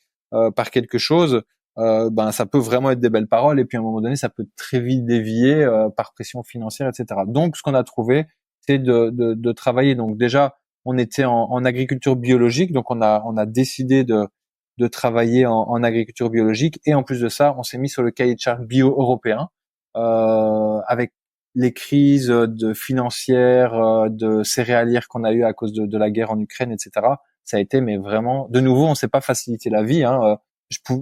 par quelque chose, ça peut vraiment être des belles paroles, et puis à un moment donné, ça peut très vite dévier par pression financière, etc. Donc, ce qu'on a trouvé, c'est de travailler. Donc déjà, on était en agriculture biologique, donc on a décidé de travailler en agriculture biologique, et en plus de ça, on s'est mis sur le cahier de charges bio européen avec les crises financières, de céréalières qu'on a eues à cause de la guerre en Ukraine, etc. Ça a été, mais vraiment, de nouveau, on s'est pas facilité la vie. Hein.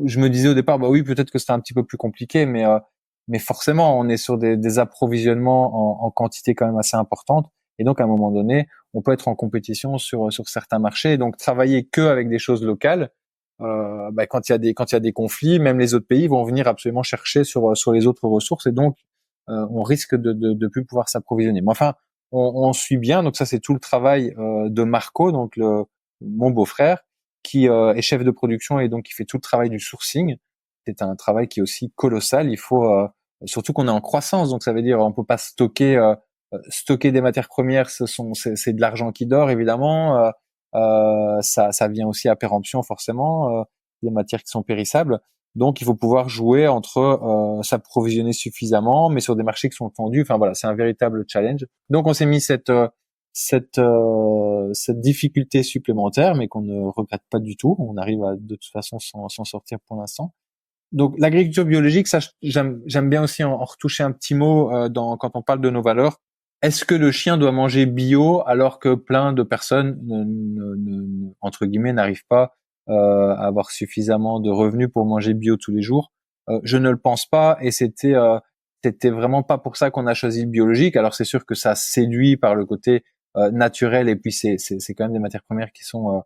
Je me disais au départ, bah oui, peut-être que c'était un petit peu plus compliqué, mais forcément, on est sur des approvisionnements en quantité quand même assez importante. Et donc, à un moment donné, on peut être en compétition sur certains marchés. Et donc, travailler que avec des choses locales, quand il y a des conflits, même les autres pays vont venir absolument chercher sur les autres ressources. Et donc, on risque de plus pouvoir s'approvisionner. Mais enfin, on suit bien. Donc ça, c'est tout le travail de Marco, donc mon beau-frère, qui est chef de production et donc qui fait tout le travail du sourcing. C'est un travail qui est aussi colossal. Il faut surtout qu'on est en croissance, donc ça veut dire on peut pas stocker des matières premières. C'est de l'argent qui dort évidemment. Ça vient aussi à péremption forcément. Des matières qui sont périssables. Donc, il faut pouvoir jouer entre s'approvisionner suffisamment, mais sur des marchés qui sont tendus. Enfin voilà, c'est un véritable challenge. Donc, on s'est mis cette difficulté supplémentaire, mais qu'on ne regrette pas du tout. On arrive à de toute façon s'en sortir pour l'instant. Donc, l'agriculture biologique, ça, j'aime bien aussi en retoucher un petit mot quand on parle de nos valeurs. Est-ce que le chien doit manger bio alors que plein de personnes, entre guillemets, n'arrivent pas à avoir suffisamment de revenus pour manger bio tous les jours? Je ne le pense pas, et c'était vraiment pas pour ça qu'on a choisi le biologique. Alors c'est sûr que ça séduit par le côté naturel, et puis c'est quand même des matières premières qui sont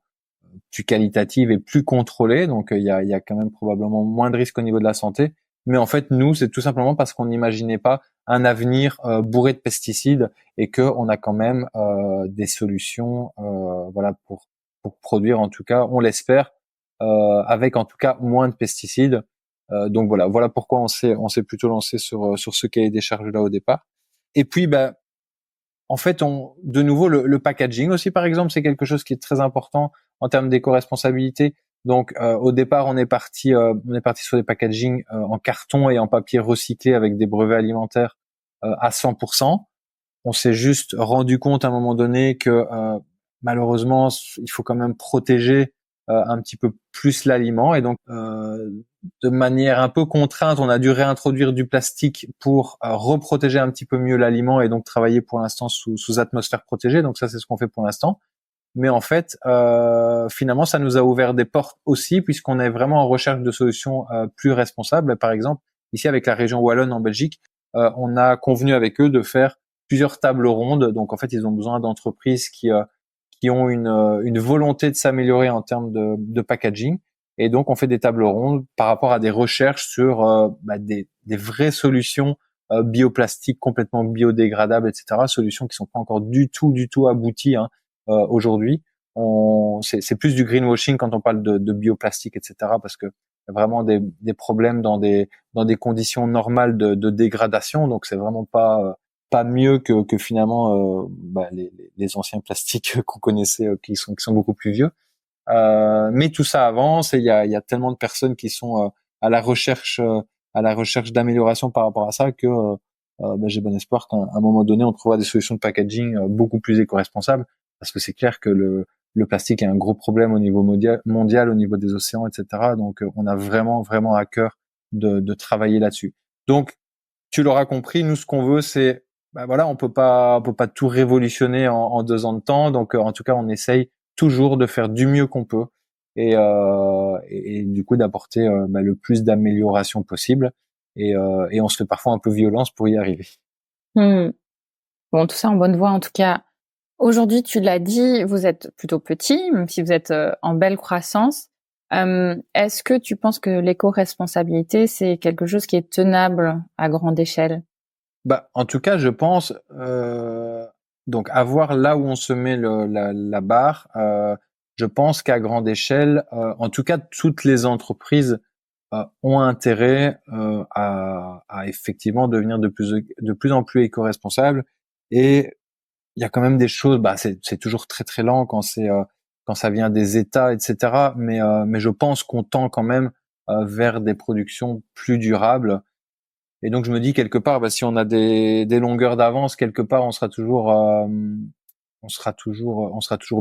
plus qualitatives et plus contrôlées, donc il y a quand même probablement moins de risques au niveau de la santé. Mais en fait, nous, c'est tout simplement parce qu'on n'imaginait pas un avenir bourré de pesticides, et que on a quand même des solutions, voilà, pour produire, en tout cas, on l'espère, avec en tout cas moins de pesticides. Donc voilà pourquoi on s'est plutôt lancé sur ce cahier des charges là au départ. Et puis, en fait, de nouveau, le packaging aussi, par exemple, c'est quelque chose qui est très important en termes d'éco-responsabilité. Donc, au départ, on est parti sur des packaging en carton et en papier recyclé avec des brevets alimentaires à 100%. On s'est juste rendu compte à un moment donné que malheureusement, il faut quand même protéger un petit peu plus l'aliment, et donc de manière un peu contrainte, on a dû réintroduire du plastique pour reprotéger un petit peu mieux l'aliment, et donc travailler pour l'instant sous atmosphère protégée. Donc ça, c'est ce qu'on fait pour l'instant. Mais en fait, finalement, ça nous a ouvert des portes aussi, puisqu'on est vraiment en recherche de solutions plus responsables. Par exemple, ici avec la région Wallonne en Belgique, on a convenu avec eux de faire plusieurs tables rondes. Donc en fait, ils ont besoin d'entreprises qui ont une volonté de s'améliorer en termes de packaging. Et donc, on fait des tables rondes par rapport à des recherches sur des vraies solutions bioplastiques complètement biodégradables, etc. Solutions qui sont pas encore du tout abouties aujourd'hui. C'est plus du greenwashing quand on parle de bioplastique, etc. Parce que y a vraiment des problèmes dans des conditions normales de dégradation. Donc, c'est vraiment pas mieux que finalement les anciens plastiques qu'on connaissait, qui sont beaucoup plus vieux. Mais tout ça avance, et il y a tellement de personnes qui sont à la recherche d'amélioration par rapport à ça que j'ai bon espoir qu'à un moment donné on trouvera des solutions de packaging beaucoup plus éco-responsables, parce que c'est clair que le plastique est un gros problème au niveau mondial, au niveau des océans, etc. Donc on a vraiment à cœur de travailler là-dessus. Donc tu l'auras compris, nous ce qu'on veut, c'est on peut pas tout révolutionner en 2 ans de temps. Donc en tout cas, on essaye toujours de faire du mieux qu'on peut, et du coup d'apporter le plus d'amélioration possible, et on se fait parfois un peu violence pour y arriver. Bon, tout ça en bonne voie en tout cas. Aujourd'hui, tu l'as dit, vous êtes plutôt petit, même si vous êtes en belle croissance. Est-ce que tu penses que l'éco-responsabilité, c'est quelque chose qui est tenable à grande échelle? En tout cas, je pense, donc à voir là où on se met la barre. Je pense qu'à grande échelle, en tout cas, toutes les entreprises ont intérêt à effectivement devenir de plus en plus éco-responsables. Et il y a quand même des choses, c'est toujours très lent quand ça vient des États, etc. Mais je pense qu'on tend quand même vers des productions plus durables. Et donc je me dis quelque part, si on a des longueurs d'avance quelque part, on sera toujours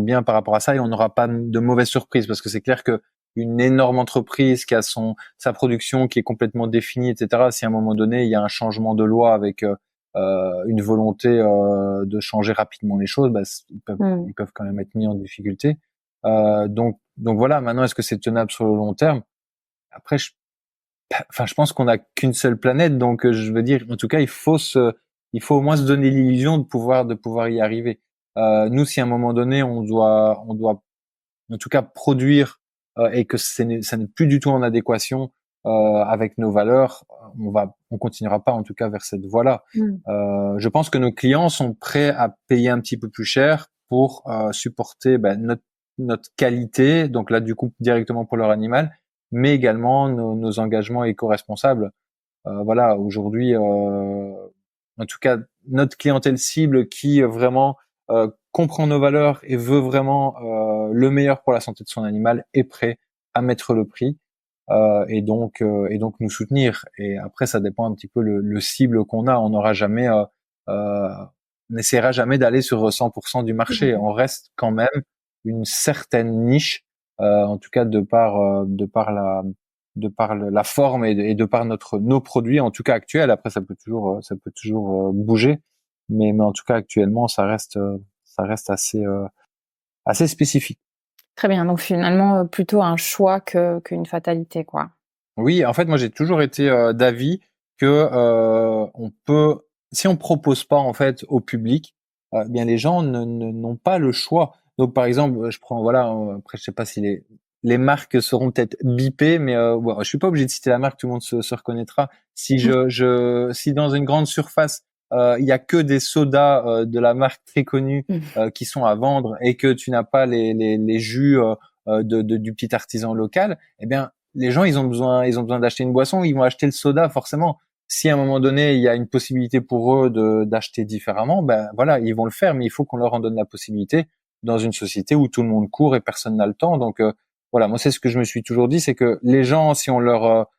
bien par rapport à ça, et on n'aura pas de mauvaises surprises, parce que c'est clair que une énorme entreprise qui a sa production qui est complètement définie, etc. Si à un moment donné il y a un changement de loi avec une volonté de changer rapidement les choses, ils peuvent quand même être mis en difficulté. Donc voilà. Maintenant, est-ce que c'est tenable sur le long terme? Après, je pense qu'on n'a qu'une seule planète, donc je veux dire, en tout cas, il faut au moins se donner l'illusion de pouvoir y arriver. Nous, si à un moment donné, on doit en tout cas produire et que ça n'est plus du tout en adéquation avec nos valeurs, on continuera pas en tout cas vers cette voie-là. Je pense que nos clients sont prêts à payer un petit peu plus cher pour supporter notre qualité, donc là du coup directement pour leur animal, mais également nos engagements éco-responsables. Voilà, aujourd'hui, en tout cas, notre clientèle cible qui vraiment comprend nos valeurs et veut vraiment le meilleur pour la santé de son animal est prêt à mettre le prix et donc nous soutenir. Et après, ça dépend un petit peu le cible qu'on a. On n'aura jamais, on n'essaiera jamais d'aller sur 100% du marché. On reste quand même une certaine niche, en tout cas de par la forme et de par nos produits, en tout cas actuels. Après, ça peut toujours bouger, mais en tout cas actuellement, ça reste assez spécifique. Très bien. Donc finalement, plutôt un choix qu'une fatalité, quoi. Oui, en fait, moi j'ai toujours été d'avis que on peut, si on propose pas en fait au public, bien les gens n'ont pas le choix. Donc par exemple, je prends voilà, après je sais pas si les marques seront peut-être bipées, mais bon, je suis pas obligé de citer la marque, tout le monde se reconnaîtra. Si si dans une grande surface il y a que des sodas de la marque très connue qui sont à vendre et que tu n'as pas les jus du petit artisan local, eh bien les gens, ils ont besoin d'acheter une boisson, ils vont acheter le soda forcément. Si à un moment donné, il y a une possibilité pour eux d'acheter différemment, ben voilà, ils vont le faire, mais il faut qu'on leur en donne la possibilité dans une société où tout le monde court et personne n'a le temps. Donc voilà, moi c'est ce que je me suis toujours dit, c'est que les gens, si on leur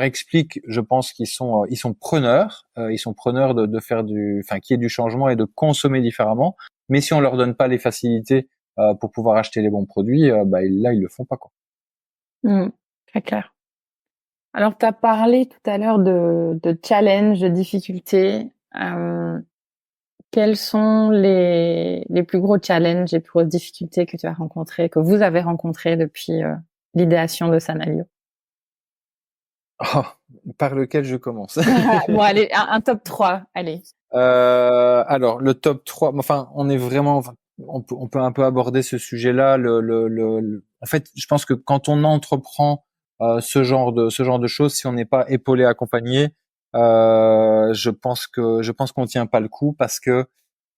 explique, je pense qu'ils sont preneurs, ils sont preneurs de faire qu'il y ait du changement et de consommer différemment. Mais si on leur donne pas les facilités pour pouvoir acheter les bons produits, là ils le font pas quoi. Très clair. Alors, tu as parlé tout à l'heure de challenge, de difficultés. Quels sont les plus gros challenges, les plus grosses difficultés que tu as rencontrées, que vous avez rencontrées depuis l'idéation de Sanalio? Oh, par lequel je commence? Bon, allez, un top 3, allez. Alors, le top 3, enfin, on peut un peu aborder ce sujet-là. En fait, je pense que quand on entreprend ce genre de choses, si on n'est pas épaulé, accompagné, je pense qu'on tient pas le coup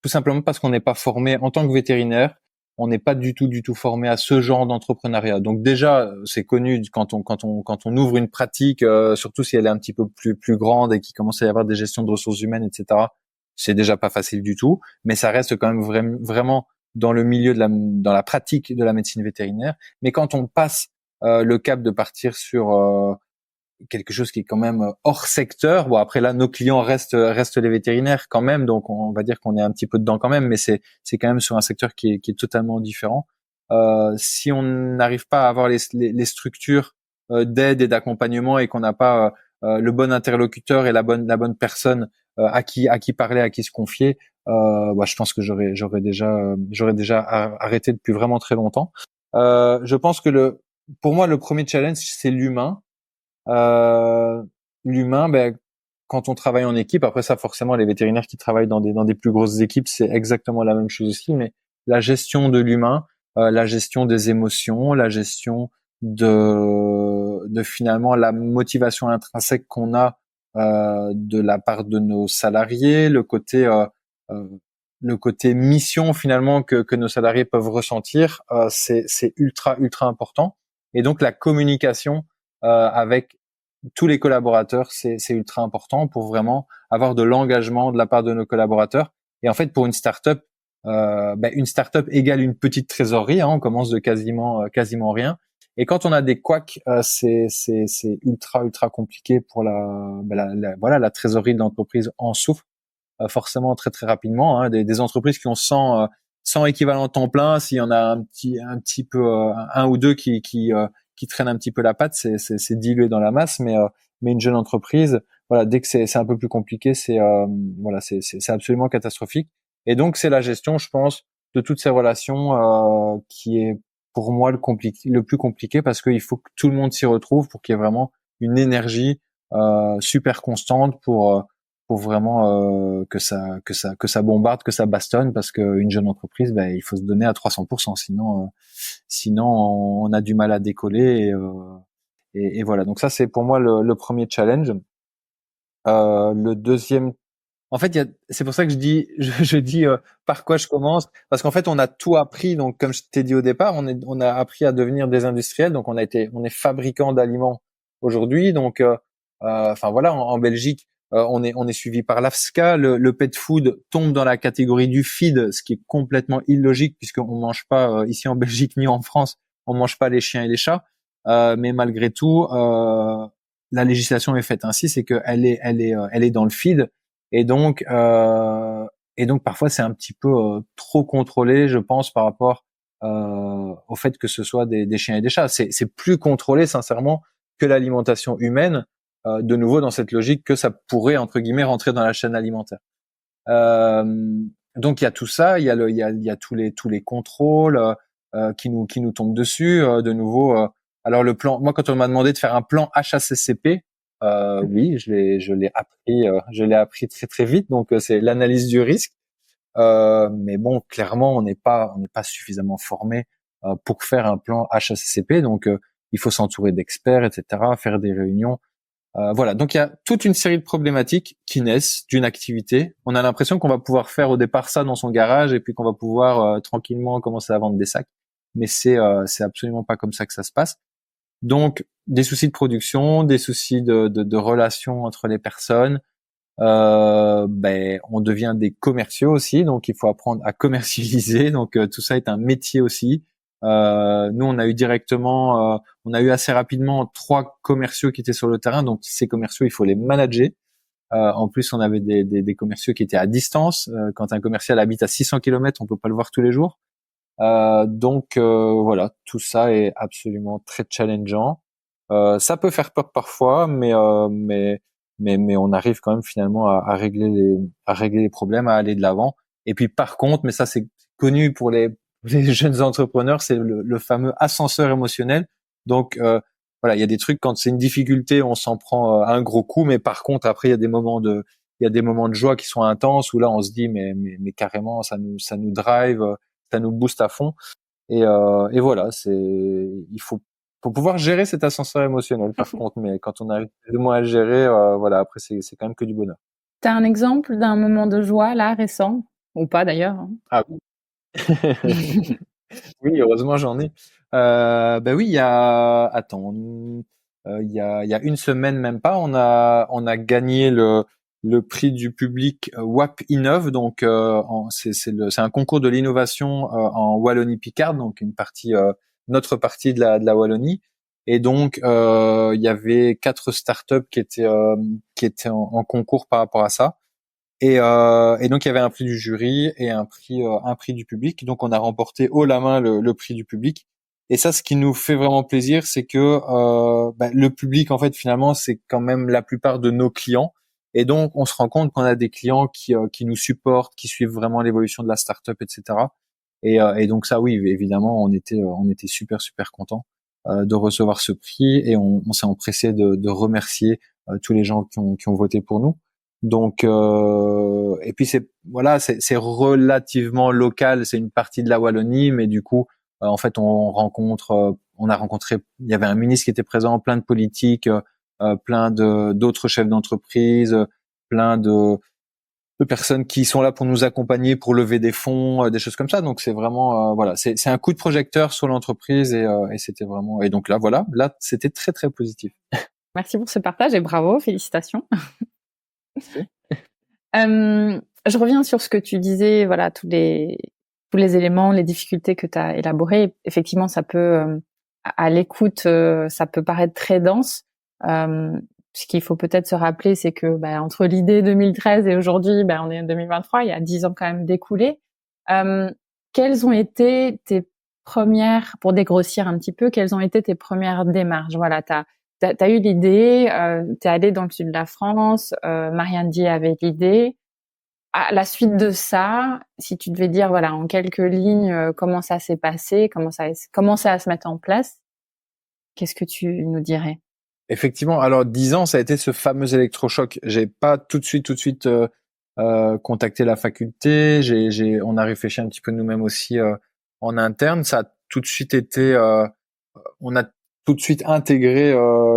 tout simplement parce qu'on n'est pas formé en tant que vétérinaire. On n'est pas du tout formé à ce genre d'entrepreneuriat. Donc déjà, c'est connu quand on ouvre une pratique, surtout si elle est un petit peu plus grande et qu'il commence à y avoir des gestions de ressources humaines, etc. C'est déjà pas facile du tout, mais ça reste quand même vraiment dans le milieu dans la pratique de la médecine vétérinaire. Mais quand on passe le cap de partir sur quelque chose qui est quand même hors secteur. Bon, après là, nos clients restent les vétérinaires quand même, donc on va dire qu'on est un petit peu dedans quand même, mais c'est quand même sur un secteur qui est totalement différent. Si on n'arrive pas à avoir les structures d'aide et d'accompagnement et qu'on n'a pas le bon interlocuteur et la bonne personne à qui parler, à qui se confier, je pense que j'aurais déjà arrêté depuis vraiment très longtemps. Je pense que pour moi, le premier challenge, c'est l'humain. L'humain, quand on travaille en équipe, après ça, forcément, les vétérinaires qui travaillent dans des plus grosses équipes, c'est exactement la même chose aussi, mais la gestion de l'humain, la gestion des émotions, la gestion de finalement la motivation intrinsèque qu'on a de la part de nos salariés, le côté mission finalement que nos salariés peuvent ressentir, c'est ultra important. Et donc la communication avec tous les collaborateurs, c'est ultra important pour vraiment avoir de l'engagement de la part de nos collaborateurs. Et en fait, pour une startup, une startup égale une petite trésorerie. On commence de quasiment rien. Et quand on a des couacs, c'est ultra compliqué pour la trésorerie de l'entreprise en souffre forcément très rapidement. Des entreprises qui ont 100 équivalents temps plein, s'il y en a un petit peu un ou deux qui traînent un petit peu la patte, c'est dilué dans la masse, mais une jeune entreprise, voilà, dès que c'est un peu plus compliqué, c'est absolument catastrophique. Et donc c'est la gestion, je pense, de toutes ces relations qui est pour moi le plus compliqué, parce qu'il faut que tout le monde s'y retrouve pour qu'il y ait vraiment une énergie super constante pour vraiment que ça bombarde, que ça bastonne, parce qu'une jeune entreprise, ben, il faut se donner à 300%, sinon on a du mal à décoller. Et voilà, donc ça c'est pour moi le premier challenge. Le deuxième, en fait, c'est pour ça que je dis par quoi je commence, parce qu'en fait on a tout appris. Donc comme je t'ai dit au départ, on a appris à devenir des industriels. Donc on est fabricant d'aliments aujourd'hui. Donc enfin voilà, en Belgique, on est suivi par l'AFSCA. Le pet food tombe dans la catégorie du feed, ce qui est complètement illogique, puisqu'on mange pas ici en Belgique ni en France, on mange pas les chiens et les chats. Mais malgré tout, la législation est faite ainsi, c'est que elle est dans le feed. Et donc parfois c'est un petit peu trop contrôlé, je pense, par rapport au fait que ce soit des chiens et des chats. C'est plus contrôlé, sincèrement, que l'alimentation humaine, de nouveau dans cette logique que ça pourrait, entre guillemets, rentrer dans la chaîne alimentaire. Donc il y a tout ça, il y a tous les contrôles qui nous tombent dessus. De nouveau, alors le plan, moi quand on m'a demandé de faire un plan HACCP, oui, je l'ai appris très très vite. Donc c'est l'analyse du risque. Mais bon, clairement, on n'est pas suffisamment formé pour faire un plan HACCP. Donc il faut s'entourer d'experts, etc., faire des réunions. Voilà, donc il y a toute une série de problématiques qui naissent d'une activité. On a l'impression qu'on va pouvoir faire au départ ça dans son garage, et puis qu'on va pouvoir tranquillement commencer à vendre des sacs. Mais c'est absolument pas comme ça que ça se passe. Donc des soucis de production, des soucis de relations entre les personnes. Ben on devient des commerciaux aussi, donc il faut apprendre à commercialiser. Donc tout ça est un métier aussi. Nous on a eu assez rapidement 3 commerciaux qui étaient sur le terrain, donc ces commerciaux il faut les manager. En plus on avait des commerciaux qui étaient à distance. Quand un commercial habite à 600 km, on peut pas le voir tous les jours. Donc voilà, tout ça est absolument très challengeant. Ça peut faire peur parfois, mais on arrive quand même finalement à régler les problèmes, à aller de l'avant. Et puis par contre, mais ça c'est connu pour les jeunes entrepreneurs, c'est le fameux ascenseur émotionnel. Donc voilà, il y a des trucs, quand c'est une difficulté, on s'en prend un gros coup, mais par contre après il y a des moments de joie qui sont intenses, où là on se dit mais carrément ça nous drive, ça nous booste à fond. Et voilà, il faut pouvoir gérer cet ascenseur émotionnel par contre, mais quand on arrive plus ou moins à le gérer, voilà, après c'est quand même que du bonheur. T'as un exemple d'un moment de joie là récent, ou pas d'ailleurs, hein? Ah oui. Oui, heureusement j'en ai. Bah oui, il y a une semaine, même pas, on a gagné le prix du public WAP Innov. Donc c'est un concours de l'innovation en Wallonie-Picarde, donc notre partie de la Wallonie. Et donc il y avait 4 startups qui étaient en concours par rapport à ça. Et donc il y avait un prix du jury et un prix du public. Donc on a remporté haut la main le prix du public. Et ça, ce qui nous fait vraiment plaisir, c'est que le public, en fait, finalement, c'est quand même la plupart de nos clients. Et donc on se rend compte qu'on a des clients qui nous supportent, qui suivent vraiment l'évolution de la startup, etc. Et donc ça, oui, évidemment, on était super super contents de recevoir ce prix, et on s'est empressé de remercier tous les gens qui ont voté pour nous. Donc et puis c'est relativement local, c'est une partie de la Wallonie, mais du coup en fait on a rencontré, il y avait un ministre qui était présent, plein de politiques, plein d'autres chefs d'entreprise, plein de personnes qui sont là pour nous accompagner, pour lever des fonds, des choses comme ça. Donc c'est vraiment voilà, c'est un coup de projecteur sur l'entreprise, et c'était vraiment, et donc là c'était très très positif. Merci pour ce partage et bravo, félicitations. Merci. Je reviens sur ce que tu disais, voilà, tous les éléments, les difficultés que tu as élaborées. Effectivement, ça peut, à l'écoute, ça peut paraître très dense. Ce qu'il faut peut-être se rappeler, c'est que entre l'idée 2013 et aujourd'hui, on est en 2023, il y a 10 ans quand même d'écoulés. Quelles ont été tes premières, pour dégrossir un petit peu, quelles ont été tes premières démarches? Voilà, t'as eu l'idée, t'es allé dans le sud de la France, Marianne Dier avait l'idée. À la suite de ça, si tu devais dire, voilà, en quelques lignes, comment ça s'est passé, comment ça a commencé à se mettre en place, qu'est-ce que tu nous dirais? Effectivement, alors 10 ans, ça a été ce fameux électrochoc. J'ai pas tout de suite contacté la faculté. On a réfléchi un petit peu nous-mêmes aussi en interne. Ça a tout de suite été, on a tout de suite intégré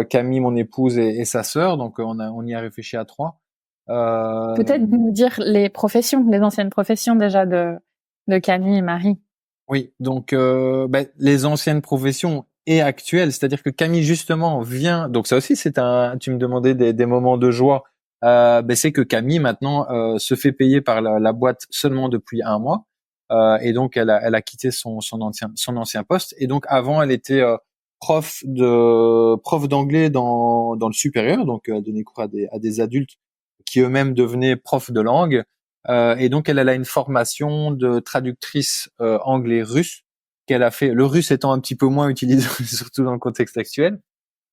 Camille, mon épouse et sa sœur. Donc on y a réfléchi à 3. Peut-être nous dire les professions, les anciennes professions déjà de Camille et Marie. Oui, donc les anciennes professions et actuelles, c'est-à-dire que Camille justement vient. Donc ça aussi, tu me demandais des moments de joie. C'est que Camille maintenant se fait payer par la boîte seulement depuis 1 mois, et donc elle a quitté son ancien poste. Et donc avant, elle était prof d'anglais dans le supérieur, donc donner cours à des adultes qui eux-mêmes devenaient profs de langue. Et donc elle a une formation de traductrice anglais-russe qu'elle a fait, le russe étant un petit peu moins utilisé surtout dans le contexte actuel.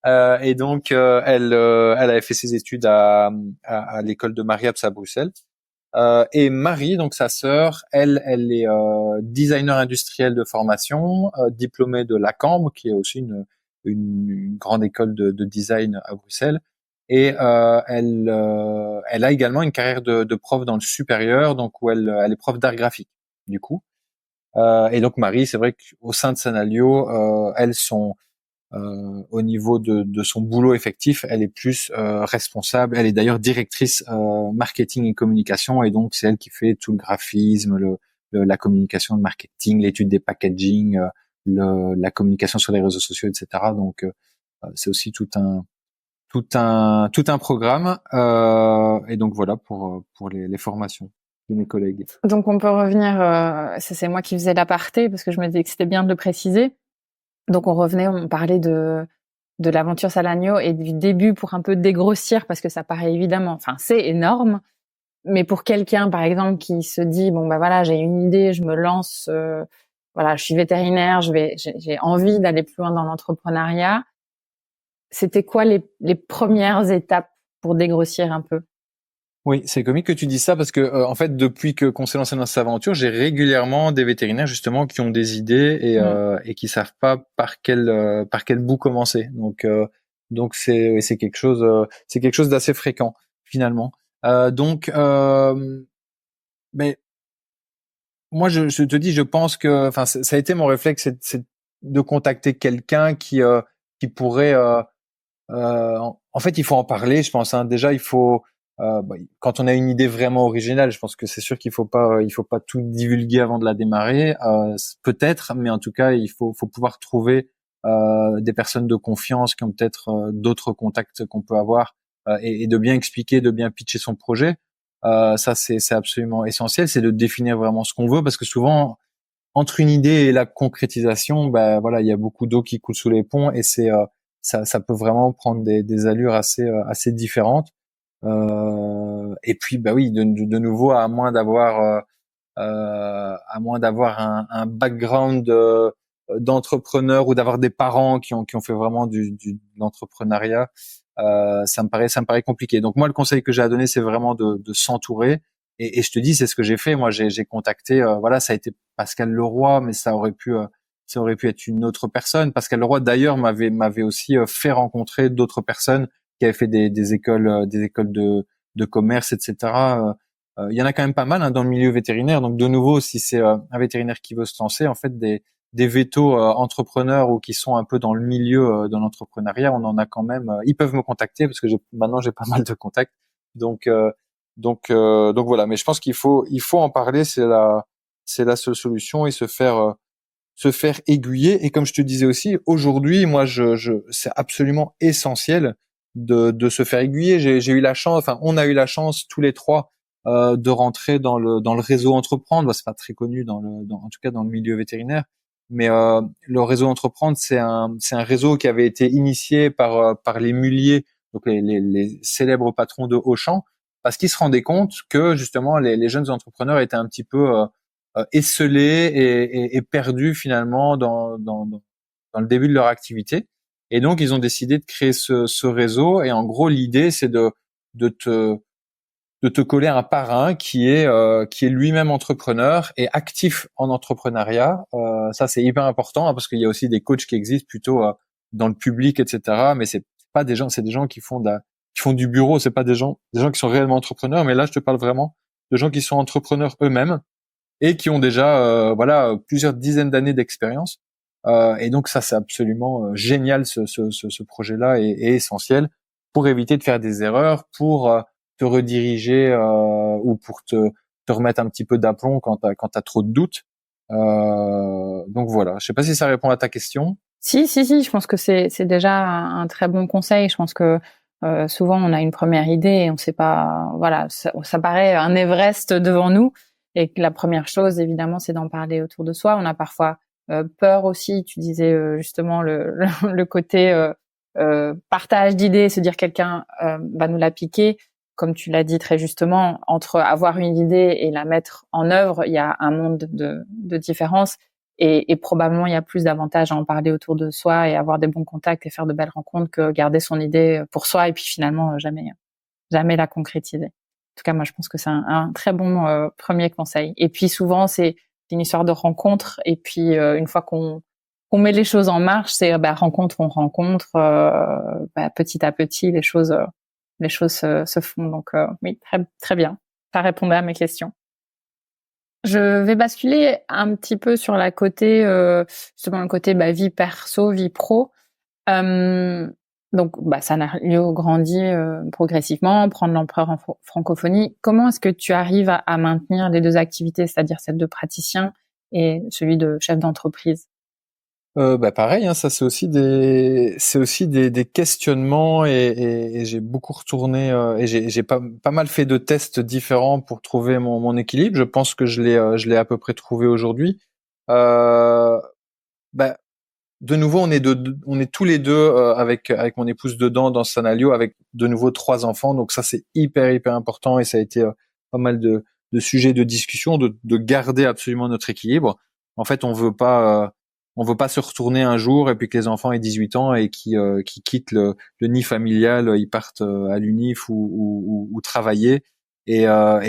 Et donc elle avait fait ses études à l'école de Mariapps à Bruxelles. Et Marie, donc sa sœur, elle est designer industriel de formation, diplômée de l'ACAMB, qui est aussi une grande école de design à Bruxelles. Et elle a également une carrière de prof dans le supérieur, donc où elle est prof d'art graphique, du coup. Et donc Marie, c'est vrai qu'au sein de Sanalio, au niveau de son boulot effectif, elle est plus responsable. Elle est d'ailleurs directrice marketing et communication, et donc c'est elle qui fait tout le graphisme, la communication, le marketing, l'étude des packaging, la communication sur les réseaux sociaux, etc. Donc c'est aussi tout un programme. Et donc voilà pour les formations de mes collègues. Donc on peut revenir, c'est moi qui faisais l'aparté parce que je me disais que c'était bien de le préciser. Donc on parlait de l'aventure Salagno et du début pour un peu dégrossir parce que ça paraît évidemment, enfin c'est énorme, mais pour quelqu'un par exemple qui se dit bon bah voilà, j'ai une idée, je me lance, voilà, je suis vétérinaire, j'ai envie d'aller plus loin dans l'entrepreneuriat. C'était quoi les premières étapes pour dégrossir un peu? Oui, c'est comique que tu dis ça parce que en fait, depuis qu'on s'est lancé dans cette aventure, j'ai régulièrement des vétérinaires justement qui ont des idées et qui savent pas par quel bout commencer. Donc c'est quelque chose d'assez fréquent finalement. Mais moi je te dis, je pense que enfin ça a été mon réflexe, c'est de contacter quelqu'un qui pourrait en fait, il faut en parler, je pense. Hein. Déjà, il faut quand on a une idée vraiment originale, je pense que c'est sûr qu'il faut pas tout divulguer avant de la démarrer. Peut-être, mais en tout cas, il faut pouvoir trouver des personnes de confiance qui ont peut-être d'autres contacts qu'on peut avoir et de bien expliquer, de bien pitcher son projet. Ça, c'est absolument essentiel, c'est de définir vraiment ce qu'on veut, parce que souvent, entre une idée et la concrétisation, voilà, il y a beaucoup d'eau qui coule sous les ponts, et ça peut vraiment prendre des allures assez différentes. Et puis oui, de nouveau, à moins d'avoir un background d'entrepreneur ou d'avoir des parents qui ont fait vraiment de l'entrepreneuriat, ça me paraît compliqué. Donc moi, le conseil que j'ai à donner, c'est vraiment de s'entourer. Et je te dis, c'est ce que j'ai fait. Moi, j'ai contacté, voilà, ça a été Pascal Leroy, mais ça aurait pu être une autre personne. Pascal Leroy, d'ailleurs, m'avait aussi fait rencontrer d'autres personnes qui avaient fait des écoles de commerce, etc. Il y en a quand même pas mal dans le milieu vétérinaire. Donc de nouveau, si c'est un vétérinaire qui veut se lancer, en fait, des vétos entrepreneurs ou qui sont un peu dans le milieu de l'entrepreneuriat, on en a quand même. Ils peuvent me contacter parce que maintenant j'ai pas mal de contacts. Donc voilà. Mais je pense qu'il faut en parler. C'est la seule solution, et se faire aiguiller. Et comme je te disais aussi, aujourd'hui, moi, c'est absolument essentiel de se faire aiguiller. J'ai eu la chance, enfin, on a eu la chance tous les trois de rentrer dans le réseau Entreprendre. C'est pas très connu en tout cas dans le milieu vétérinaire, mais le réseau Entreprendre, c'est un réseau qui avait été initié par les Mullier, donc les célèbres patrons de Auchan, parce qu'ils se rendaient compte que justement les jeunes entrepreneurs étaient un petit peu esselés et perdus finalement dans le début de leur activité. Et donc ils ont décidé de créer ce réseau. Et en gros, l'idée c'est de te coller un parrain qui est lui-même entrepreneur et actif en entrepreneuriat. Ça c'est hyper important, hein, parce qu'il y a aussi des coachs qui existent plutôt dans le public, etc. Mais c'est pas des gens, c'est des gens qui font du bureau. C'est pas des gens qui sont réellement entrepreneurs. Mais là, je te parle vraiment de gens qui sont entrepreneurs eux-mêmes et qui ont déjà plusieurs dizaines d'années d'expérience. Et donc ça c'est absolument génial. Ce projet-là est essentiel pour éviter de faire des erreurs, pour te rediriger ou pour te remettre un petit peu d'aplomb quand t'as trop de doutes. Donc voilà, je sais pas si ça répond à ta question. Si, je pense que c'est déjà un très bon conseil. Je pense que souvent on a une première idée et on sait pas, voilà, ça paraît un Everest devant nous, et que la première chose évidemment c'est d'en parler autour de soi. On a parfois peur aussi. Tu disais justement le côté partage d'idées, se dire quelqu'un va nous la piquer. Comme tu l'as dit très justement, entre avoir une idée et la mettre en œuvre, il y a un monde de différence. Et probablement, il y a plus d'avantages à en parler autour de soi et avoir des bons contacts et faire de belles rencontres que garder son idée pour soi et puis finalement jamais la concrétiser. En tout cas, moi, je pense que c'est un très bon premier conseil. Et puis souvent, c'est une histoire de rencontre. Et puis une fois qu'on met les choses en marche, c'est rencontre, petit à petit, les choses se font. Donc oui, très très bien. Ça répondait à mes questions. Je vais basculer un petit peu sur justement le côté vie perso, vie pro. Donc, Sanario grandit progressivement, prendre l'ampleur en francophonie. Comment est-ce que tu arrives à maintenir les deux activités, c'est-à-dire celle de praticien et celui de chef d'entreprise? Pareil, hein, ça c'est aussi des questionnements et j'ai beaucoup retourné et j'ai pas mal fait de tests différents pour trouver mon équilibre. Je pense que je l'ai à peu près trouvé aujourd'hui. De nouveau, on est tous les deux avec mon épouse dedans dans Sanalio, avec de nouveau 3 enfants. Donc ça c'est hyper important et ça a été pas mal de sujets de discussion, de garder absolument notre équilibre. En fait, on veut pas se retourner un jour et puis que les enfants aient 18 ans et qui quittent le nid familial, ils partent à l'UNIF ou travailler et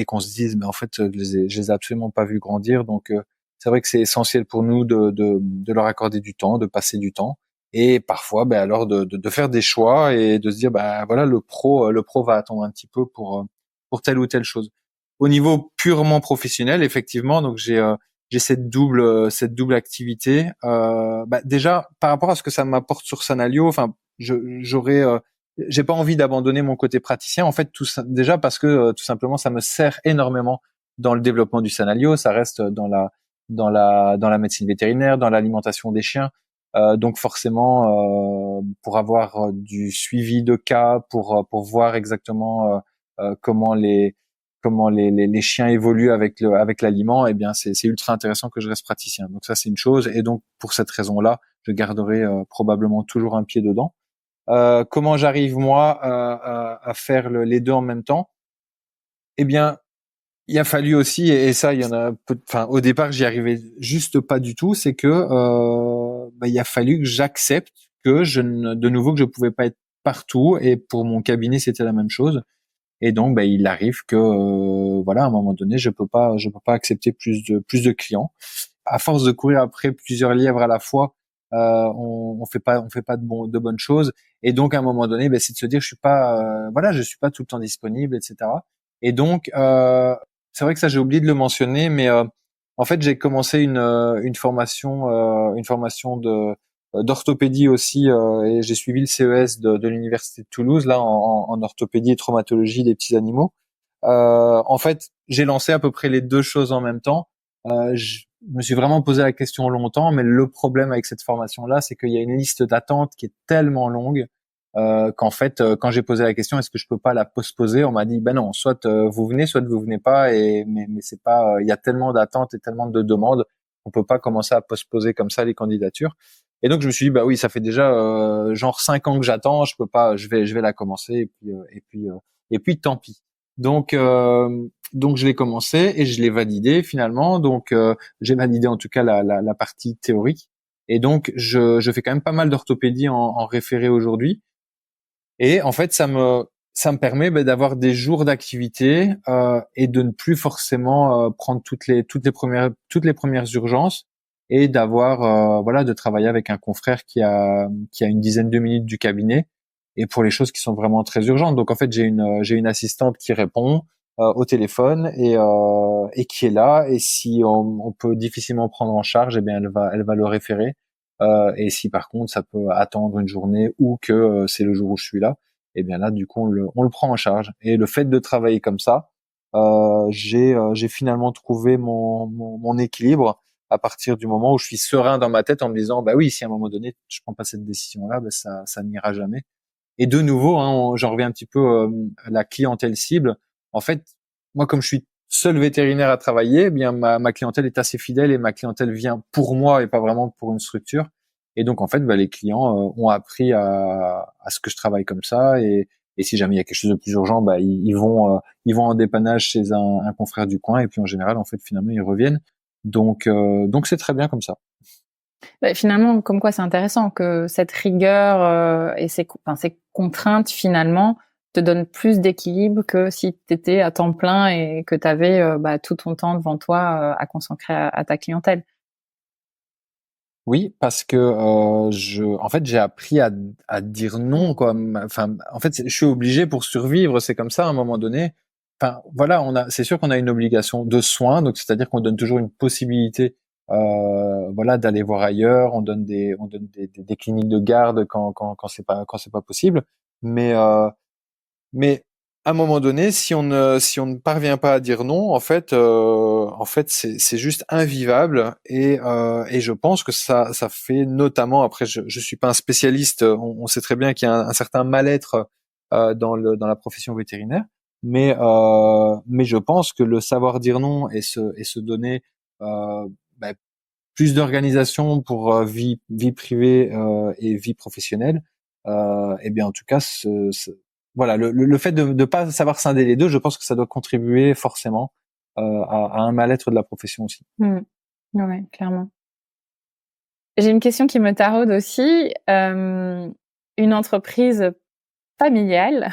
qu'on se dise mais en fait je les ai absolument pas vus grandir. Donc c'est vrai que c'est essentiel pour nous de leur accorder du temps, de passer du temps et parfois alors de faire des choix et de se dire voilà, le pro va attendre un petit peu pour telle ou telle chose. Au niveau purement professionnel, effectivement, donc j'ai cette double activité. Déjà par rapport à ce que ça m'apporte sur Sanalio, enfin j'ai pas envie d'abandonner mon côté praticien, en fait, tout ça, déjà parce que tout simplement ça me sert énormément dans le développement du Sanalio. Ça reste dans la médecine vétérinaire, dans l'alimentation des chiens. Donc forcément, pour avoir du suivi de cas, pour voir exactement comment les chiens évoluent avec l'aliment, eh bien c'est ultra intéressant que je reste praticien. Donc ça c'est une chose, et donc pour cette raison-là, je garderai probablement toujours un pied dedans. Comment j'arrive moi à faire les deux en même temps? Eh bien, il a fallu aussi, et ça, il y en a au départ, j'y arrivais juste pas du tout, c'est que il a fallu que j'accepte que de nouveau, que je pouvais pas être partout, et pour mon cabinet, c'était la même chose. Et donc, il arrive que à un moment donné, je peux pas accepter plus de clients. À force de courir après plusieurs lièvres à la fois, on fait pas de bonnes choses. Et donc, à un moment donné, c'est de se dire, je suis pas tout le temps disponible, etc. Et donc, c'est vrai que ça j'ai oublié de le mentionner, mais en fait j'ai commencé une formation d'orthopédie aussi, et j'ai suivi le CES de l'université de Toulouse là en orthopédie et traumatologie des petits animaux. En fait, j'ai lancé à peu près les deux choses en même temps. Je me suis vraiment posé la question longtemps, mais le problème avec cette formation-là, c'est qu'il y a une liste d'attente qui est tellement longue qu'en fait, quand j'ai posé la question, est-ce que je peux pas la postposer, on m'a dit, non, soit vous venez, soit vous venez pas. Mais c'est pas, il y a tellement d'attentes et tellement de demandes, on peut pas commencer à postposer comme ça les candidatures. Et donc je me suis dit, oui, ça fait déjà genre 5 ans que j'attends, je peux pas, je vais la commencer et puis tant pis. Donc je l'ai commencé et je l'ai validé finalement. Donc j'ai validé en tout cas la partie théorique. Et donc, je fais quand même pas mal d'orthopédie en référé aujourd'hui. Et en fait, ça me permet d'avoir des jours d'activité et de ne plus forcément prendre toutes les premières urgences et d'avoir voilà, de travailler avec un confrère qui a une dizaine de minutes du cabinet et pour les choses qui sont vraiment très urgentes. Donc en fait, j'ai une assistante qui répond au téléphone et qui est là, et si on peut difficilement prendre en charge, eh bien elle va le référer. Et si par contre ça peut attendre une journée ou que c'est le jour où je suis là, et bien là, du coup, on le prend en charge. Et le fait de travailler comme ça, j'ai finalement trouvé mon équilibre à partir du moment où je suis serein dans ma tête en me disant, bah oui, si à un moment donné, je prends pas cette décision-là, bah ça n'ira jamais. Et de nouveau, hein, j'en reviens un petit peu à la clientèle cible. En fait, moi, comme je suis seul vétérinaire à travailler, eh bien ma clientèle est assez fidèle et ma clientèle vient pour moi et pas vraiment pour une structure. Et donc en fait, les clients ont appris à ce que je travaille comme ça, et si jamais il y a quelque chose de plus urgent, ils vont en dépannage chez un confrère du coin, et puis en général, en fait, finalement, ils reviennent. Donc c'est très bien comme ça. Finalement, comme quoi c'est intéressant que cette rigueur et ces contraintes finalement te donnent plus d'équilibre que si tu étais à temps plein et que tu avais tout ton temps devant toi à consacrer à ta clientèle. Oui, parce que en fait, j'ai appris à dire non, quoi. Enfin, en fait, je suis obligé pour survivre. C'est comme ça à un moment donné. Enfin, voilà, c'est sûr qu'on a une obligation de soins, donc c'est-à-dire qu'on donne toujours une possibilité, voilà, d'aller voir ailleurs. On donne des cliniques de garde quand c'est pas possible. Mais mais à un moment donné, si on ne parvient pas à dire non, en fait, c'est juste invivable, et je pense que ça fait notamment, après, je suis pas un spécialiste, on sait très bien qu'il y a un certain mal-être dans la profession vétérinaire, mais je pense que le savoir dire non et se donner euh, bah, plus d'organisation pour vie privée et vie professionnelle, et bien en tout cas voilà, le fait de pas savoir scinder les deux, je pense que ça doit contribuer forcément à un mal-être de la profession aussi. Ouais, clairement. J'ai une question qui me taraude aussi. Une entreprise familiale,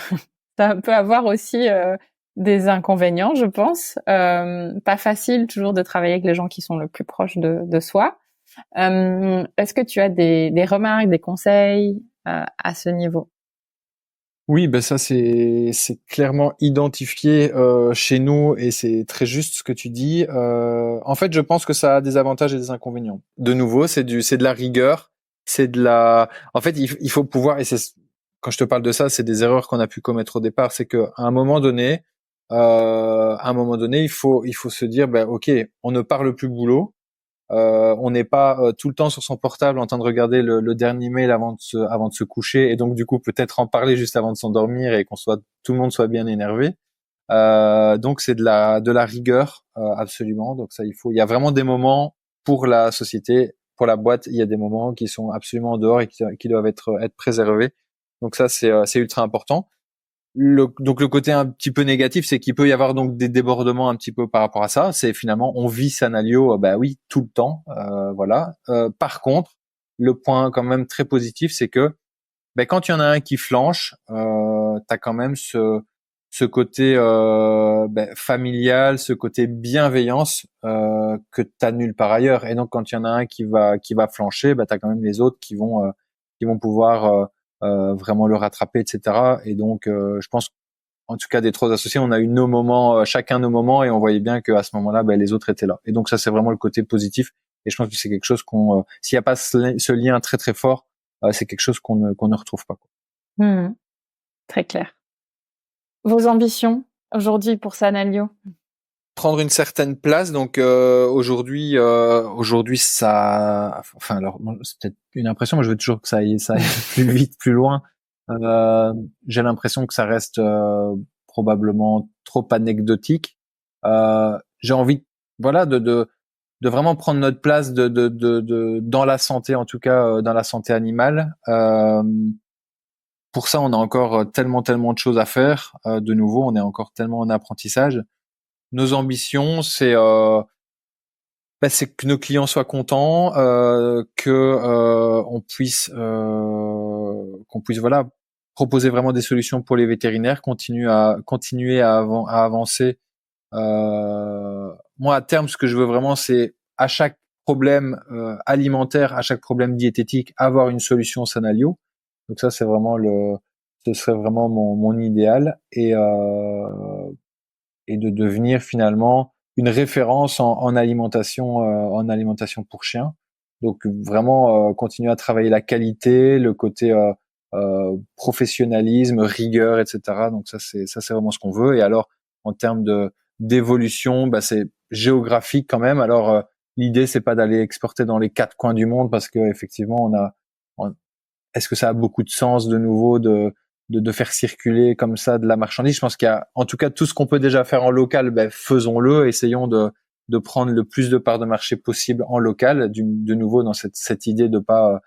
ça peut avoir aussi des inconvénients, je pense. Pas facile toujours de travailler avec les gens qui sont le plus proches de soi. Est-ce que tu as des remarques, des conseils à ce niveau? Oui, ben ça c'est clairement identifié chez nous, et c'est très juste ce que tu dis. En fait, je pense que ça a des avantages et des inconvénients. De nouveau, c'est de la rigueur, En fait, il faut pouvoir, et c'est quand je te parle de ça, c'est des erreurs qu'on a pu commettre au départ. C'est que à un moment donné, il faut se dire, ben ok, on ne parle plus boulot. On n'est pas tout le temps sur son portable en train de regarder le dernier mail avant de se coucher, et donc du coup peut-être en parler juste avant de s'endormir, et tout le monde soit bien énervé. Donc c'est de la rigueur absolument. Donc ça, il y a vraiment des moments pour la société, pour la boîte, il y a des moments qui sont absolument en dehors et qui doivent être préservés. Donc ça c'est ultra important. Donc le côté un petit peu négatif, c'est qu'il peut y avoir donc des débordements un petit peu par rapport à ça. C'est finalement, on vit Sanalio, bah oui, tout le temps, voilà. Par contre, le point quand même très positif, c'est que quand il y en a un qui flanche, t'as quand même ce côté familial, ce côté bienveillance que t'as nulle part ailleurs. Et donc quand il y en a un qui va flancher, t'as quand même les autres qui vont pouvoir vraiment le rattraper, etc. Et donc je pense, en tout cas des trois associés, on a eu nos moments, chacun nos moments, et on voyait bien qu'à ce moment-là, les autres étaient là. Et donc ça, c'est vraiment le côté positif. Et je pense que c'est quelque chose s'il n'y a pas ce lien très très fort, c'est quelque chose qu'on ne retrouve pas, quoi. Très clair. Vos ambitions aujourd'hui pour Sanalio? Prendre une certaine place. Donc aujourd'hui ça, enfin alors c'est peut-être une impression, moi je veux toujours que ça aille plus vite, plus loin. J'ai l'impression que ça reste probablement trop anecdotique. J'ai envie, voilà, de vraiment prendre notre place dans la santé, en tout cas dans la santé animale. Pour ça, on a encore tellement de choses à faire. De nouveau, on est encore tellement en apprentissage. Nos ambitions, c'est que nos clients soient contents, on puisse qu'on puisse voilà proposer vraiment des solutions pour les vétérinaires, continuer à avancer. Moi, à terme, ce que je veux vraiment, c'est à chaque problème alimentaire, à chaque problème diététique, avoir une solution Sanalio. Donc ça, ce serait vraiment mon idéal, et de devenir finalement une référence en alimentation pour chiens. Donc vraiment continuer à travailler la qualité, le côté professionnalisme, rigueur, etc. Donc ça c'est vraiment ce qu'on veut. Et alors en termes d'évolution, c'est géographique quand même. Alors l'idée c'est pas d'aller exporter dans les 4 coins du monde, parce que effectivement est-ce que ça a beaucoup de sens de nouveau de faire circuler comme ça de la marchandise? Je pense qu'il y a, en tout cas, tout ce qu'on peut déjà faire en local, faisons-le. Essayons de prendre le plus de parts de marché possible en local. De nouveau, dans cette idée de pas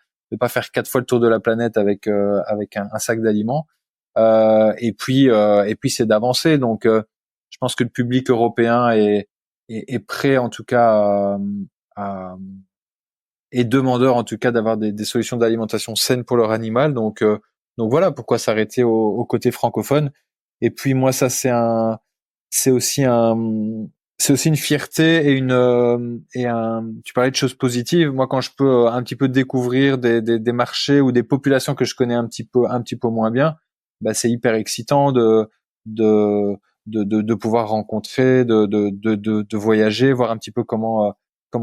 faire 4 fois le tour de la planète avec un sac d'aliments. Et puis c'est d'avancer. Donc, je pense que le public européen est prêt, en tout cas, et demandeurs en tout cas d'avoir des solutions d'alimentation saines pour leur animal. Donc voilà, pourquoi s'arrêter au côté francophone. Et puis moi, ça c'est aussi une fierté tu parlais de choses positives. Moi, quand je peux un petit peu découvrir des marchés ou des populations que je connais un petit peu moins bien, c'est hyper excitant de pouvoir rencontrer, de voyager, voir un petit peu comment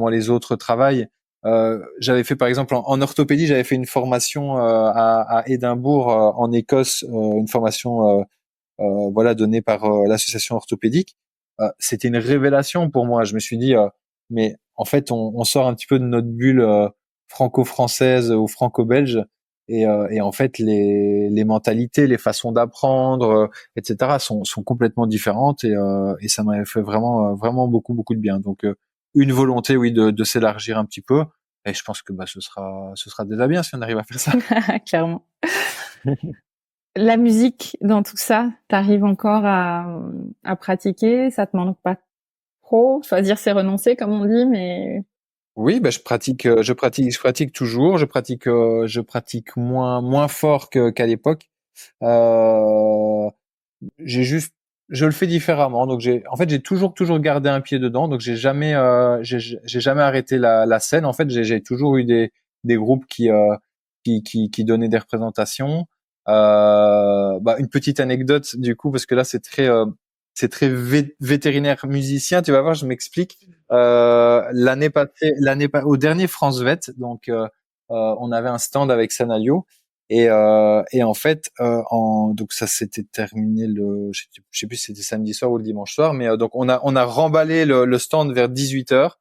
les autres travaillent. J'avais fait par exemple en orthopédie, j'avais fait une formation à Édimbourg, en Écosse, une formation voilà donnée par l'association orthopédique. C'était une révélation pour moi. Je me suis dit mais en fait on sort un petit peu de notre bulle franco-française ou franco-belge, et en fait les mentalités, les façons d'apprendre, etc. sont complètement différentes, et ça m'avait fait vraiment beaucoup de bien. Donc une volonté, oui, de s'élargir un petit peu. Et je pense que ce sera déjà bien si on arrive à faire ça. Clairement. La musique dans tout ça, t'arrives encore à pratiquer? Ça te manque pas trop? Choisir c'est renoncer, comme on dit, mais Oui, je pratique toujours. Je pratique moins fort qu'à l'époque. Euh, je le fais différemment. Donc j'ai toujours gardé un pied dedans. Donc j'ai jamais arrêté la scène. En fait, j'ai toujours eu des groupes qui donnaient des représentations. Une petite anecdote du coup, parce que là c'est très vétérinaire musicien. Tu vas voir, je m'explique. L'année passée, au dernier France Vet, donc on avait un stand avec Sanalio. Et en fait, donc ça s'était terminé je sais plus si c'était samedi soir ou le dimanche soir, mais donc on a remballé le stand vers 18h,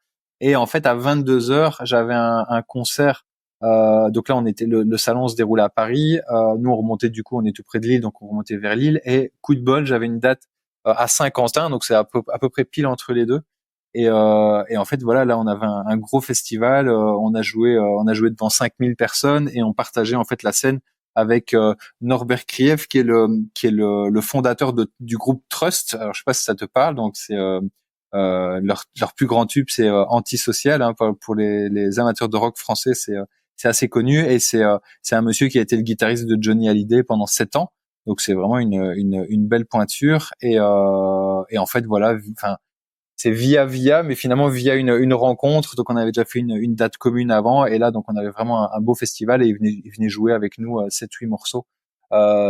et en fait à 22h j'avais un concert. Donc là le salon se déroulait à Paris. Nous on remontait, du coup on est tout près de Lille, donc on remontait vers Lille, et coup de bol j'avais une date à Saint-Quentin, donc c'est à peu près pile entre les deux. Et en fait voilà, là on avait un gros festival, on a joué devant 5000 personnes, et on partageait en fait la scène avec Norbert Krief, qui est le fondateur du groupe Trust. Alors je sais pas si ça te parle. Donc c'est leur plus grand tube, c'est Antisocial, hein, pour les amateurs de rock français, c'est assez connu, et c'est un monsieur qui a été le guitariste de Johnny Hallyday pendant 7 ans. Donc c'est vraiment une belle pointure, et en fait voilà, enfin c'est via, mais finalement via une rencontre. Donc on avait déjà fait une date commune avant, et là donc on avait vraiment un beau festival, et il venait jouer avec nous 7-8 morceaux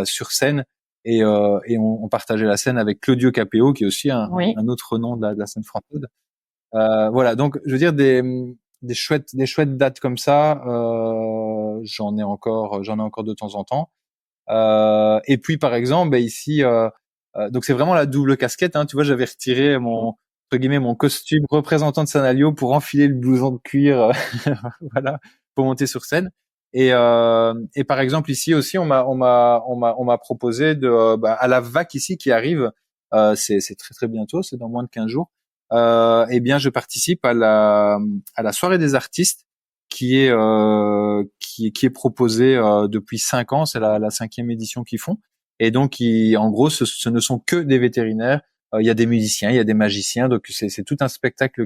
sur scène, et on partageait la scène avec Claudio Capéo, qui est aussi oui. un autre nom de la scène française. Voilà, donc je veux dire des chouettes dates comme ça, j'en ai encore de temps en temps. Et puis par exemple, ici, donc c'est vraiment la double casquette, hein. Tu vois, j'avais retiré entre guillemets mon costume représentant de Sanalio pour enfiler le blouson de cuir, voilà, pour monter sur scène. Et par exemple ici aussi, on m'a proposé à la VAC ici qui arrive, c'est très très bientôt, c'est dans moins de 15 jours. Eh bien, je participe à la soirée des artistes, qui est proposée depuis 5 ans. C'est la 5e édition qu'ils font. Et donc, en gros, ce ne sont que des vétérinaires. Il y a des musiciens, il y a des magiciens. Donc, c'est tout un spectacle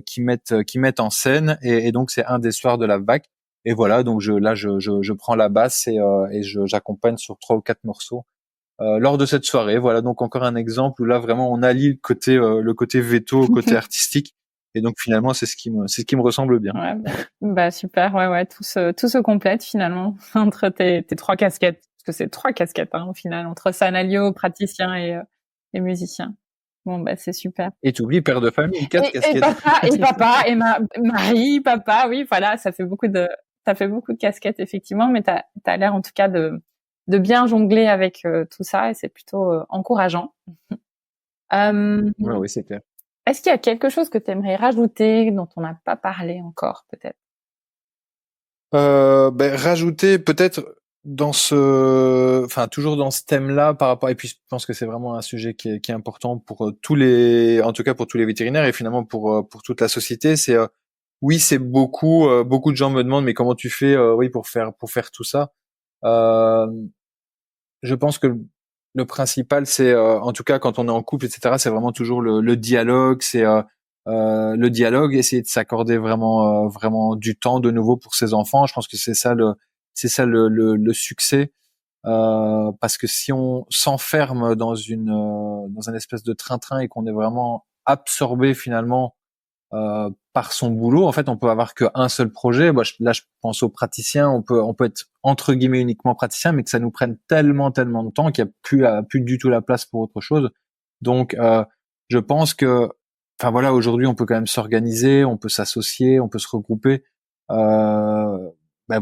qui mettent en scène, et donc c'est un des soirs de la VAC. Et voilà, donc je prends la basse et j'accompagne sur 3 ou 4 morceaux lors de cette soirée. Voilà, donc encore un exemple où là vraiment on allie le côté veto au côté artistique, et donc finalement c'est ce qui me ressemble bien. Ouais, bah super, ouais, tout se complète finalement entre tes 3 casquettes, parce que c'est 3 casquettes au final, entre Sanalio, praticien et musicien. Bon bah c'est super. Et t'oublies père de famille, 4 casquettes. Et papa et mari, papa, oui voilà, ça fait beaucoup de casquettes effectivement, mais t'as l'air en tout cas de bien jongler avec tout ça, et c'est plutôt encourageant. Oui, c'est clair. Est-ce qu'il y a quelque chose que tu aimerais rajouter dont on n'a pas parlé encore, peut-être? Rajouter peut-être toujours dans ce thème-là par rapport, et puis je pense que c'est vraiment un sujet qui est important pour en tout cas pour tous les vétérinaires, et finalement pour toute la société. C'est oui, c'est beaucoup de gens me demandent mais comment tu fais pour faire tout ça. Je pense que le principal, c'est en tout cas quand on est en couple, etc., c'est vraiment toujours le dialogue. C'est le dialogue, essayer de s'accorder vraiment du temps de nouveau pour ses enfants. Je pense que c'est ça le succès, parce que si on s'enferme dans un espèce de train-train et qu'on est vraiment absorbé finalement par son boulot, en fait, on peut avoir qu'un seul projet. Là, je pense aux praticiens. On peut être entre guillemets uniquement praticien, mais que ça nous prenne tellement de temps qu'il y a plus du tout la place pour autre chose. Donc, je pense que, enfin voilà, aujourd'hui, on peut quand même s'organiser, on peut s'associer, on peut se regrouper.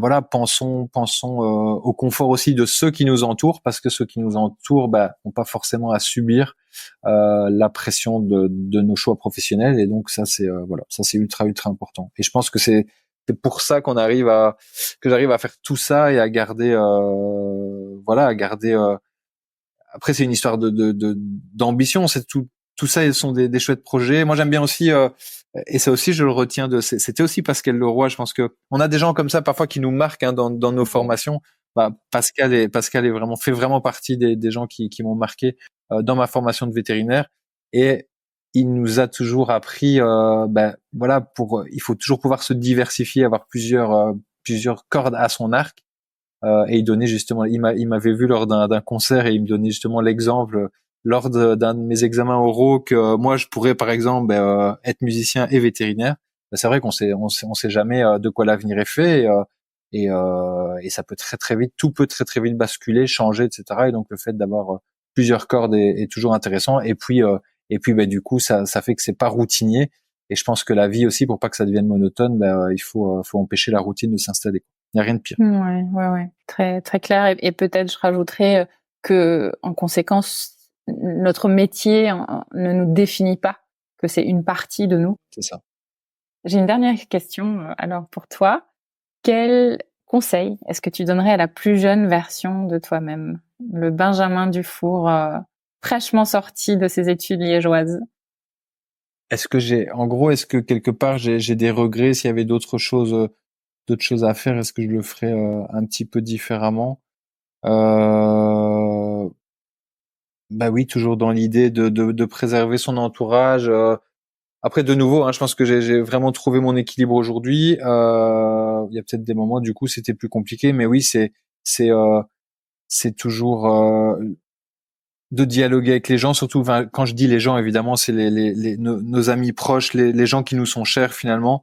Voilà, pensons au confort aussi de ceux qui nous entourent, parce que ceux qui nous entourent, n'ont pas forcément à subir la pression de nos choix professionnels, et donc ça c'est ultra important. Et je pense que c'est pour ça que j'arrive à faire tout ça et à garder après c'est une histoire d'ambition, c'est tout ça, ils sont des chouettes projets. Moi j'aime bien aussi et ça aussi je le retiens c'était aussi Pascal Leroy. Je pense que on a des gens comme ça parfois qui nous marquent dans nos formations. Pascal est vraiment fait vraiment partie des gens qui m'ont marqué dans ma formation de vétérinaire, et il nous a toujours appris il faut toujours pouvoir se diversifier, avoir plusieurs cordes à son arc, et il donnait justement, il m'avait vu lors d'un concert, et il me donnait justement l'exemple lors d'un de mes examens oraux que moi je pourrais par exemple être musicien et vétérinaire. C'est vrai qu'on sait jamais de quoi l'avenir est fait, et ça peut très vite, tout peut très vite basculer, changer, etc. Et donc le fait d'avoir plusieurs cordes est toujours intéressant. Et puis du coup ça fait que c'est pas routinier. Et je pense que la vie aussi, pour pas que ça devienne monotone, il faut empêcher la routine de s'installer. Il n'y a rien de pire. Ouais. Très clair. Et peut-être je rajouterais que, en conséquence, notre métier ne nous définit pas, que c'est une partie de nous. C'est ça. J'ai une dernière question, alors pour toi. Quel conseil est-ce que tu donnerais à la plus jeune version de toi-même, le Benjamin Dufour, fraîchement sorti de ses études liégeoises? Est-ce que quelque part j'ai des regrets? S'il y avait d'autres choses à faire, est-ce que je le ferais un petit peu différemment? Oui, toujours dans l'idée de préserver son entourage. Après, de nouveau, je pense que j'ai vraiment trouvé mon équilibre aujourd'hui. Il y a peut-être des moments, du coup, c'était plus compliqué, mais oui, c'est toujours de dialoguer avec les gens, surtout quand je dis les gens, évidemment, c'est nos amis proches, les gens qui nous sont chers finalement,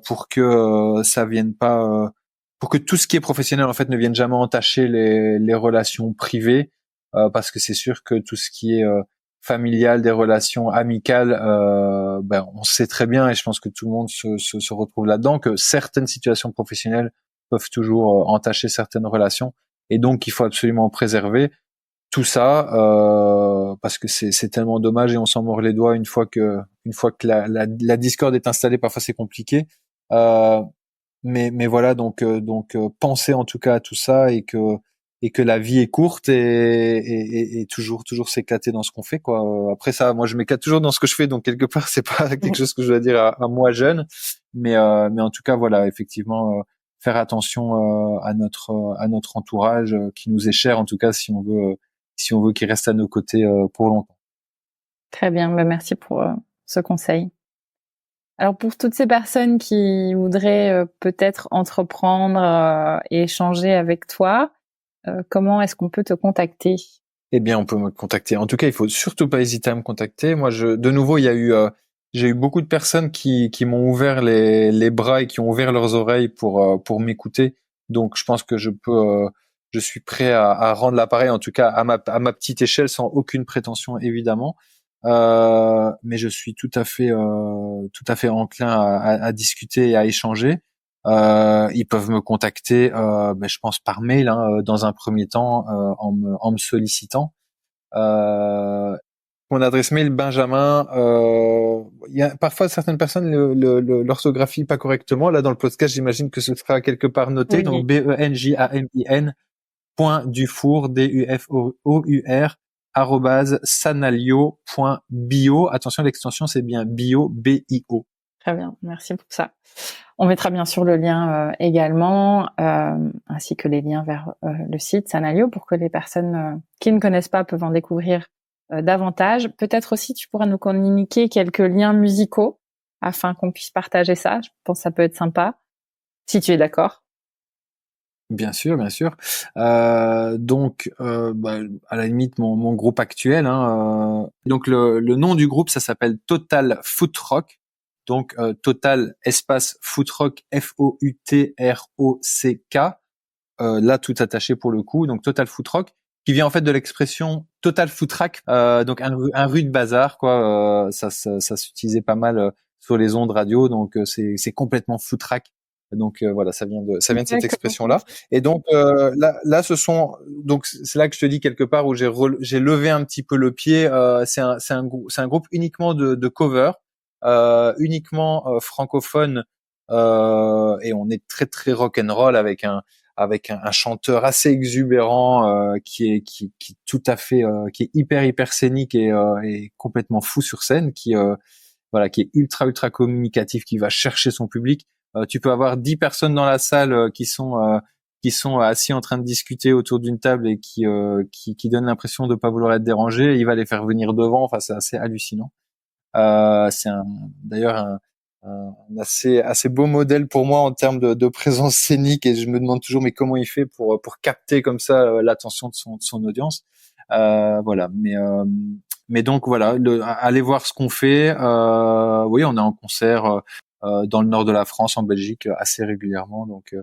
pour que ça vienne pas, pour que tout ce qui est professionnel en fait ne vienne jamais entacher les relations privées, parce que c'est sûr que tout ce qui est familial, des relations amicales, on sait très bien, et je pense que tout le monde se retrouve là-dedans, que certaines situations professionnelles peuvent toujours entacher certaines relations, et donc il faut absolument préserver tout ça, parce que c'est tellement dommage, et on s'en mord les doigts une fois que la discorde est installée. Parfois c'est compliqué, mais voilà, donc pensez en tout cas à tout ça, et que la vie est courte, et toujours s'éclater dans ce qu'on fait, quoi. Après ça, moi je m'éclate toujours dans ce que je fais, donc quelque part c'est pas quelque chose que je dois dire à moi jeune, mais en tout cas voilà, effectivement, faire attention à notre entourage qui nous est cher, en tout cas si on veut qu'il reste à nos côtés pour longtemps. Très bien, merci pour ce conseil. Alors pour toutes ces personnes qui voudraient peut-être entreprendre et échanger avec toi, comment est-ce qu'on peut te contacter? Eh bien, on peut me contacter. En tout cas, il faut surtout pas hésiter à me contacter. Moi, de nouveau, j'ai eu beaucoup de personnes qui m'ont ouvert les bras et qui ont ouvert leurs oreilles pour m'écouter. Donc, je pense que je suis prêt à rendre l'appareil, en tout cas à ma petite échelle, sans aucune prétention, évidemment. Mais je suis tout à fait enclin à discuter et à échanger. Ils peuvent me contacter, je pense par mail, hein, dans un premier temps, en me sollicitant. Mon adresse mail Benjamin. Il y a parfois certaines personnes l'orthographient pas correctement. Là, dans le podcast, j'imagine que ce sera quelque part noté. Oui. Donc benjamin.dufour DUFOUR @sanalio.bio. Attention, l'extension c'est bien bio, BIO. Très bien, merci pour ça. On mettra bien sûr le lien également, ainsi que les liens vers le site Sanalio pour que les personnes qui ne connaissent pas peuvent en découvrir davantage. Peut-être aussi tu pourras nous communiquer quelques liens musicaux afin qu'on puisse partager ça. Je pense que ça peut être sympa, si tu es d'accord. Bien sûr, bien sûr. Donc, à la limite, mon groupe actuel. Hein, donc, le nom du groupe, ça s'appelle Total Foot Rock. Donc, Total espace Foot Rock, FOUTROCK. Là, tout attaché pour le coup. Donc, Total Foot Rock, qui vient en fait de l'expression Total Foot Track. Donc, un rude bazar, quoi. Ça s'utilisait pas mal sur les ondes radio. Donc, c'est complètement foot track. Donc voilà, ça vient de cette expression-là. Et donc là, donc c'est là que je te dis quelque part où j'ai levé un petit peu le pied. C'est un groupe uniquement de cover, uniquement francophone, et on est très très rock and roll avec un chanteur assez exubérant qui est tout à fait qui est hyper scénique et complètement fou sur scène, qui est ultra communicatif, qui va chercher son public. Tu peux avoir 10 personnes dans la salle qui sont assis en train de discuter autour d'une table et qui donnent l'impression de pas vouloir être dérangés. Il va les faire venir devant. Enfin, c'est assez hallucinant. C'est d'ailleurs un assez beau modèle pour moi en termes de présence scénique, et je me demande toujours mais comment il fait pour capter comme ça l'attention de son audience. Voilà. Mais donc voilà, allez voir ce qu'on fait. Oui, on est en concert dans le nord de la France, en Belgique, assez régulièrement. Donc,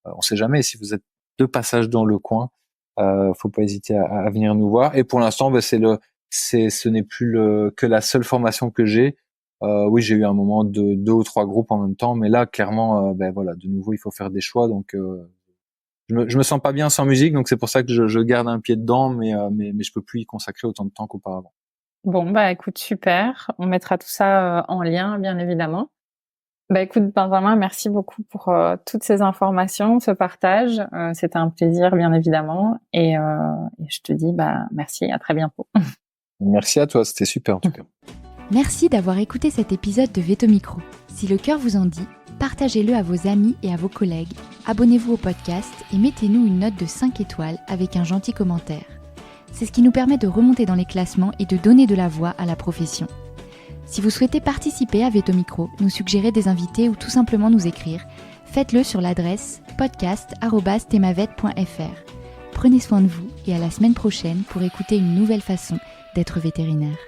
on sait jamais. Si vous êtes de passage dans le coin, faut pas hésiter à venir nous voir. Et pour l'instant, ce n'est plus que la seule formation que j'ai. Oui, j'ai eu un moment de 2 ou 3 groupes en même temps, mais là, clairement, voilà, de nouveau, il faut faire des choix. Donc, je me sens pas bien sans musique, donc c'est pour ça que je garde un pied dedans, mais je peux plus y consacrer autant de temps qu'auparavant. Bon, écoute, super. On mettra tout ça en lien, bien évidemment. Écoute, Benjamin, merci beaucoup pour toutes ces informations, ce partage. C'était un plaisir, bien évidemment. Et je te dis merci, à très bientôt. Merci à toi, c'était super en tout cas. Merci d'avoir écouté cet épisode de Veto Micro. Si le cœur vous en dit, partagez-le à vos amis et à vos collègues, abonnez-vous au podcast et mettez-nous une note de 5 étoiles avec un gentil commentaire. C'est ce qui nous permet de remonter dans les classements et de donner de la voix à la profession. Si vous souhaitez participer à Veto Micro, nous suggérer des invités ou tout simplement nous écrire, faites-le sur l'adresse podcast@themavet.fr. Prenez soin de vous et à la semaine prochaine pour écouter une nouvelle façon d'être vétérinaire.